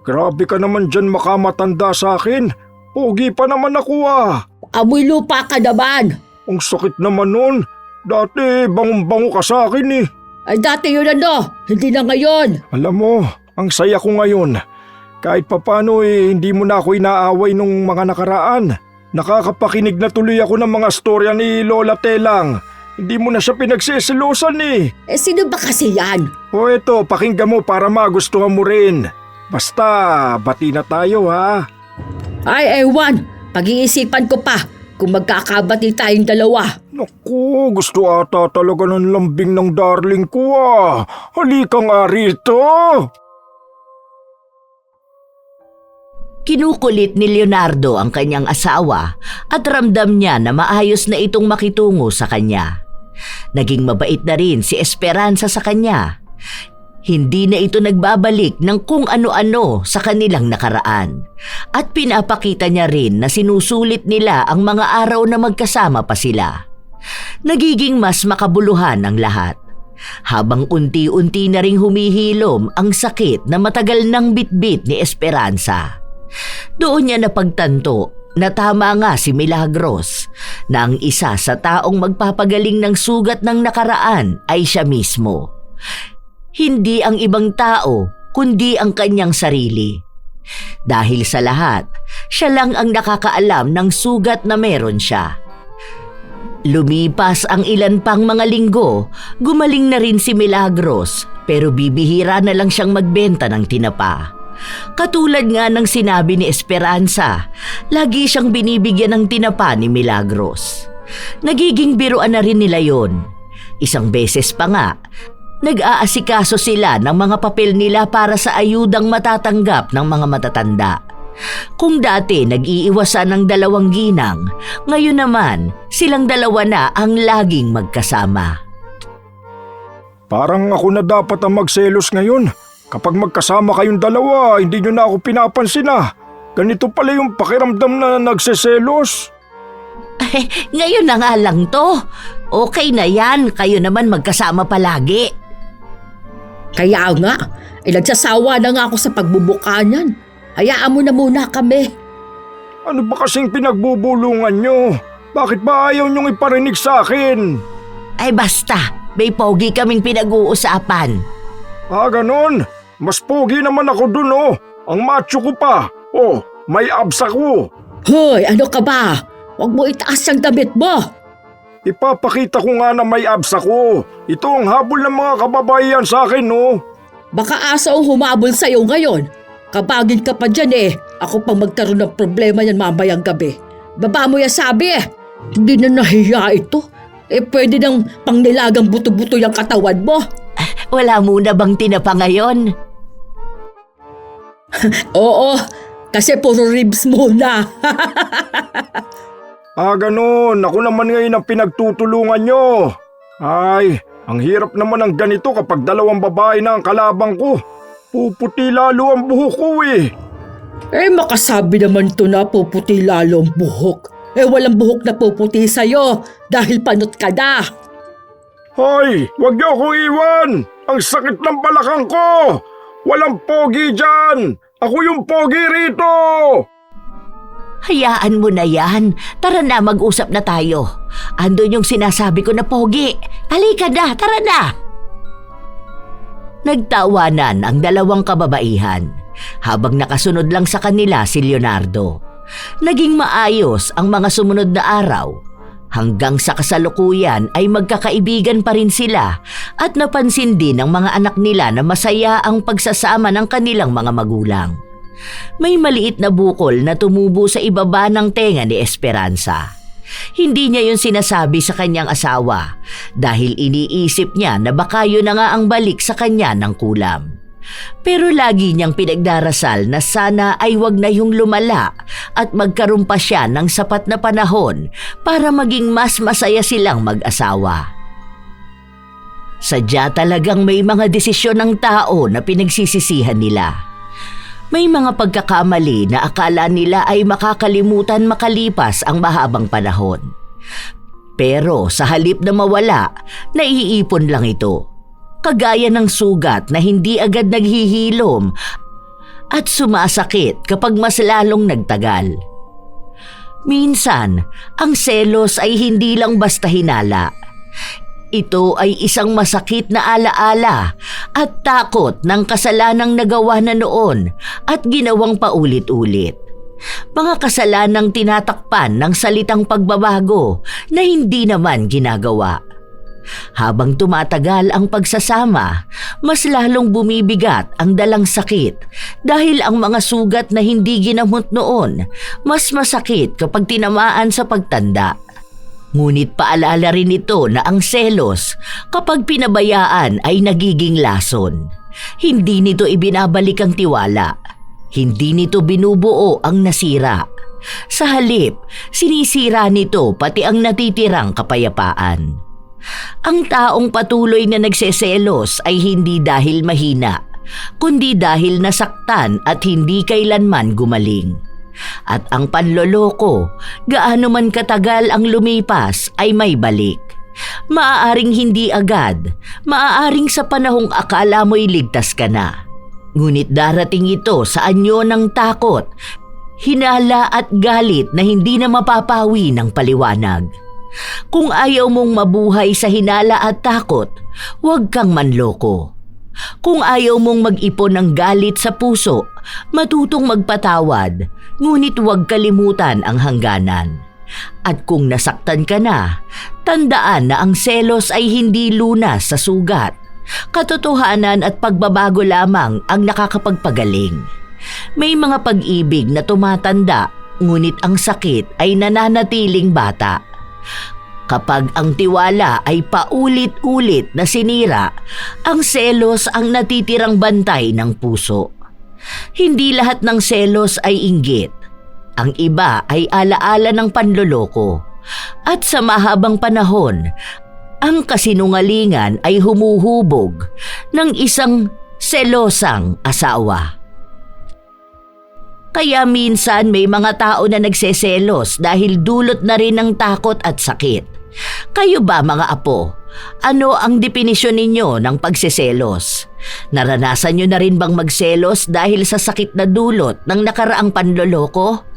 Grabe ka naman dyan makamatanda sa akin. Pogi pa naman ako ah. Amoy lupa ka naman. Ang sakit naman nun. Dati bangong-bango ka sa akin eh. Ay dati yun ano, hindi na ngayon. Alam mo, ang saya ko ngayon. Kahit papano hindi mo na ako inaaway nung mga nakaraan. Nakakapakinig na tuloy ako ng mga storya ni Lola Telang. Hindi mo na siya pinagsisilusan eh. Sino ba kasi yan? O eto, pakinggan mo para magustuhan mo rin. Basta, bati na tayo ha. Ay, ewan. Pag-iisipan ko pa kung magkakabati tayong dalawa. Naku, gusto ata talaga ng lambing ng darling ko ah. Halika nga rito. Kinukulit ni Leonardo ang kanyang asawa at ramdam niya na maayos na itong makitungo sa kanya. Naging mabait na rin si Esperanza sa kanya. Hindi na ito nagbabalik ng kung ano-ano sa kanilang nakaraan. At pinapakita niya rin na sinusulit nila ang mga araw na magkasama pa sila. Nagiging mas makabuluhan ang lahat. Habang unti-unti na ring humihilom ang sakit na matagal nang bitbit ni Esperanza. Doon niya napagtanto na tama nga si Milagros na ang isa sa taong magpapagaling ng sugat ng nakaraan ay siya mismo. Hindi ang ibang tao, kundi ang kanyang sarili. Dahil sa lahat, siya lang ang nakakaalam ng sugat na meron siya. Lumipas ang ilan pang mga linggo, gumaling na rin si Milagros pero bibihira na lang siyang magbenta ng tinapa. Katulad nga ng sinabi ni Esperanza, lagi siyang binibigyan ng tinapa ni Milagros. Nagiging biruan na rin nila yon. Isang beses pa nga, nag-aasikaso sila ng mga papel nila para sa ayudang matatanggap ng mga matatanda. Kung dati nag-iiwasan ng dalawang ginang, ngayon naman silang dalawa na ang laging magkasama. Parang ako na dapat ang magselos ngayon. Kapag magkasama kayong dalawa, hindi nyo na ako pinapansin ah. Ganito pala yung pakiramdam na nagseselos. Ngayon na nga lang to. Okay na yan, kayo naman magkasama palagi. Kaya nga, nagsasawa na nga ako sa pagbubuka niyan. Hayaan mo na muna kami. Ano ba kasing pinagbubulungan nyo? Bakit ba ayaw nyong iparinig sa akin? Ay basta, may pogi kaming pinag-uusapan. Ganon? Mas pogi naman ako dun oh. Ang macho ko pa. Oh, may abs ako. Hoy, ano ka ba? Huwag mo itaas ang damit mo. Ipapakita ko nga na may abs ako. Ito ang habol ng mga kababayan sa akin oh. Baka asa ang humabol sa'yo ngayon. Kabagin ka pa dyan eh. Ako pang magkaroon ng problema yan mamayang gabi. Baba mo yan sabi eh. Hindi na nahiya ito. Pwede nang pangnilagang buto-buto yung katawan mo. Wala muna bang tinapa ngayon? Oo, kasi puro ribs muna. Ganon. Ako naman ngayon ang pinagtutulungan nyo. Ay, ang hirap naman ng ganito kapag dalawang babae na ang kalabang ko. Puputi lalo ang buhok ko eh. Makasabi naman to na puputi lalo ang buhok. Walang buhok na puputi sa'yo dahil panot ka na. Hoy, wag niyo akong iwan. Ang sakit ng balakang ko. Walang pogi dyan. Ako yung pogi rito. Hayaan mo na yan. Tara na, mag-usap na tayo. Andun yung sinasabi ko na pogi. Halika na, tara na. Nagtawanan ang dalawang kababaihan habang nakasunod lang sa kanila si Leonardo. Naging maayos ang mga sumunod na araw. Hanggang sa kasalukuyan ay magkakaibigan pa rin sila at napansin din ng mga anak nila na masaya ang pagsasama ng kanilang mga magulang. May maliit na bukol na tumubo sa ibaba ng tenga ni Esperanza. Hindi niya yun sinasabi sa kanyang asawa dahil iniisip niya na baka yun na nga ang balik sa kanya ng kulam. Pero lagi niyang pinagdarasal na sana ay wag na yung lumala at magkaroon pa siya ng sapat na panahon para maging mas masaya silang mag-asawa. Sadya talagang may mga desisyon ng tao na pinagsisisihan nila. May mga pagkakamali na akala nila ay makakalimutan makalipas ang mahabang panahon. Pero sa halip na mawala, naiipon lang ito. Kagaya ng sugat na hindi agad naghihilom at sumasakit kapag mas lalong nagtagal. Minsan, ang selos ay hindi lang basta hinala. Ito ay isang masakit na alaala at takot ng kasalanang nagawa na noon at ginawang paulit-ulit. Mga kasalanang tinatakpan ng salitang pagbabago na hindi naman ginagawa. Habang tumatagal ang pagsasama, mas lalong bumibigat ang dalang sakit dahil ang mga sugat na hindi ginamot noon mas masakit kapag tinamaan sa pagtanda. Ngunit paalala rin ito na ang selos kapag pinabayaan ay nagiging lason. Hindi nito ibinabalik ang tiwala. Hindi nito binubuo ang nasira. Sa halip, sinisira nito pati ang natitirang kapayapaan. Ang taong patuloy na nagseselos ay hindi dahil mahina, kundi dahil nasaktan at hindi kailanman gumaling. At ang panloloko, gaano man katagal ang lumipas ay may balik. Maaaring hindi agad, maaaring sa panahong akala mo'y ligtas ka na. Ngunit darating ito sa anyo ng takot, hinala at galit na hindi na mapapawi ng paliwanag. Kung ayaw mong mabuhay sa hinala at takot, huwag kang manloko. Kung ayaw mong mag-ipon ng galit sa puso, matutong magpatawad, ngunit huwag kalimutan ang hangganan. At kung nasaktan ka na, tandaan na ang selos ay hindi lunas sa sugat. Katotohanan at pagbabago lamang ang nakakapagpagaling. May mga pag-ibig na tumatanda, ngunit ang sakit ay nananatiling bata. Kapag ang tiwala ay paulit-ulit na sinira, ang selos ang natitirang bantay ng puso. Hindi lahat ng selos ay inggit. Ang iba ay alaala ng panloloko. At sa mahabang panahon, ang kasinungalingan ay humuhubog ng isang selosang asawa. Kaya minsan may mga tao na nagseselos dahil dulot na rin ng takot at sakit. Kayo ba mga apo? Ano ang definisyon ninyo ng pagseselos? Naranasan nyo na rin bang magselos dahil sa sakit na dulot ng nakaraang panloloko?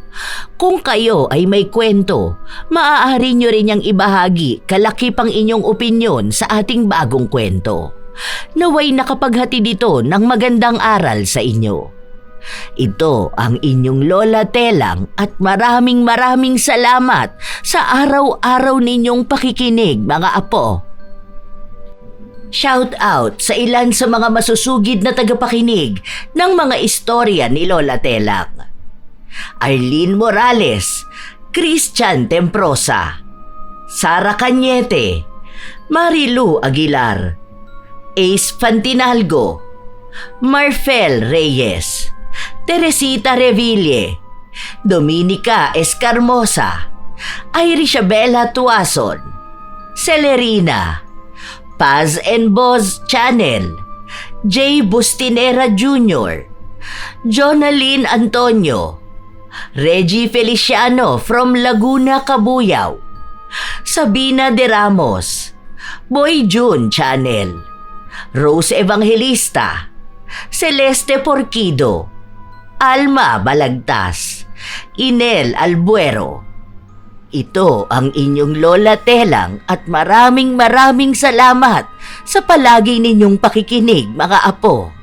Kung kayo ay may kwento, maaari nyo rin niyang ibahagi kalakip ang inyong opinyon sa ating bagong kwento. Naway nakapaghatid ito ng magandang aral sa inyo. Ito ang inyong Lola Telang at maraming salamat sa araw-araw ninyong pakikinig mga apo. Shout out sa ilan sa mga masusugid na tagapakinig ng mga istorya ni Lola Telang. Arlene Morales, Christian Temprosa, Sara Cañete, Marilu Aguilar, Ace Fantinalgo, Marfel Reyes, Teresita Reville, Dominica Escarmosa, Irisabela Tuason, Celerina, Paz and Boz Channel, J. Bustinera Jr., Jonaline Antonio, Reggie Feliciano from Laguna, Cabuyao, Sabina de Ramos, Boy June Channel, Rose Evangelista, Celeste Porquido, Alma Balagtas, Inel Albuero. Ito ang inyong Lola Telang at maraming salamat sa palagi ninyong pakikinig mga apo.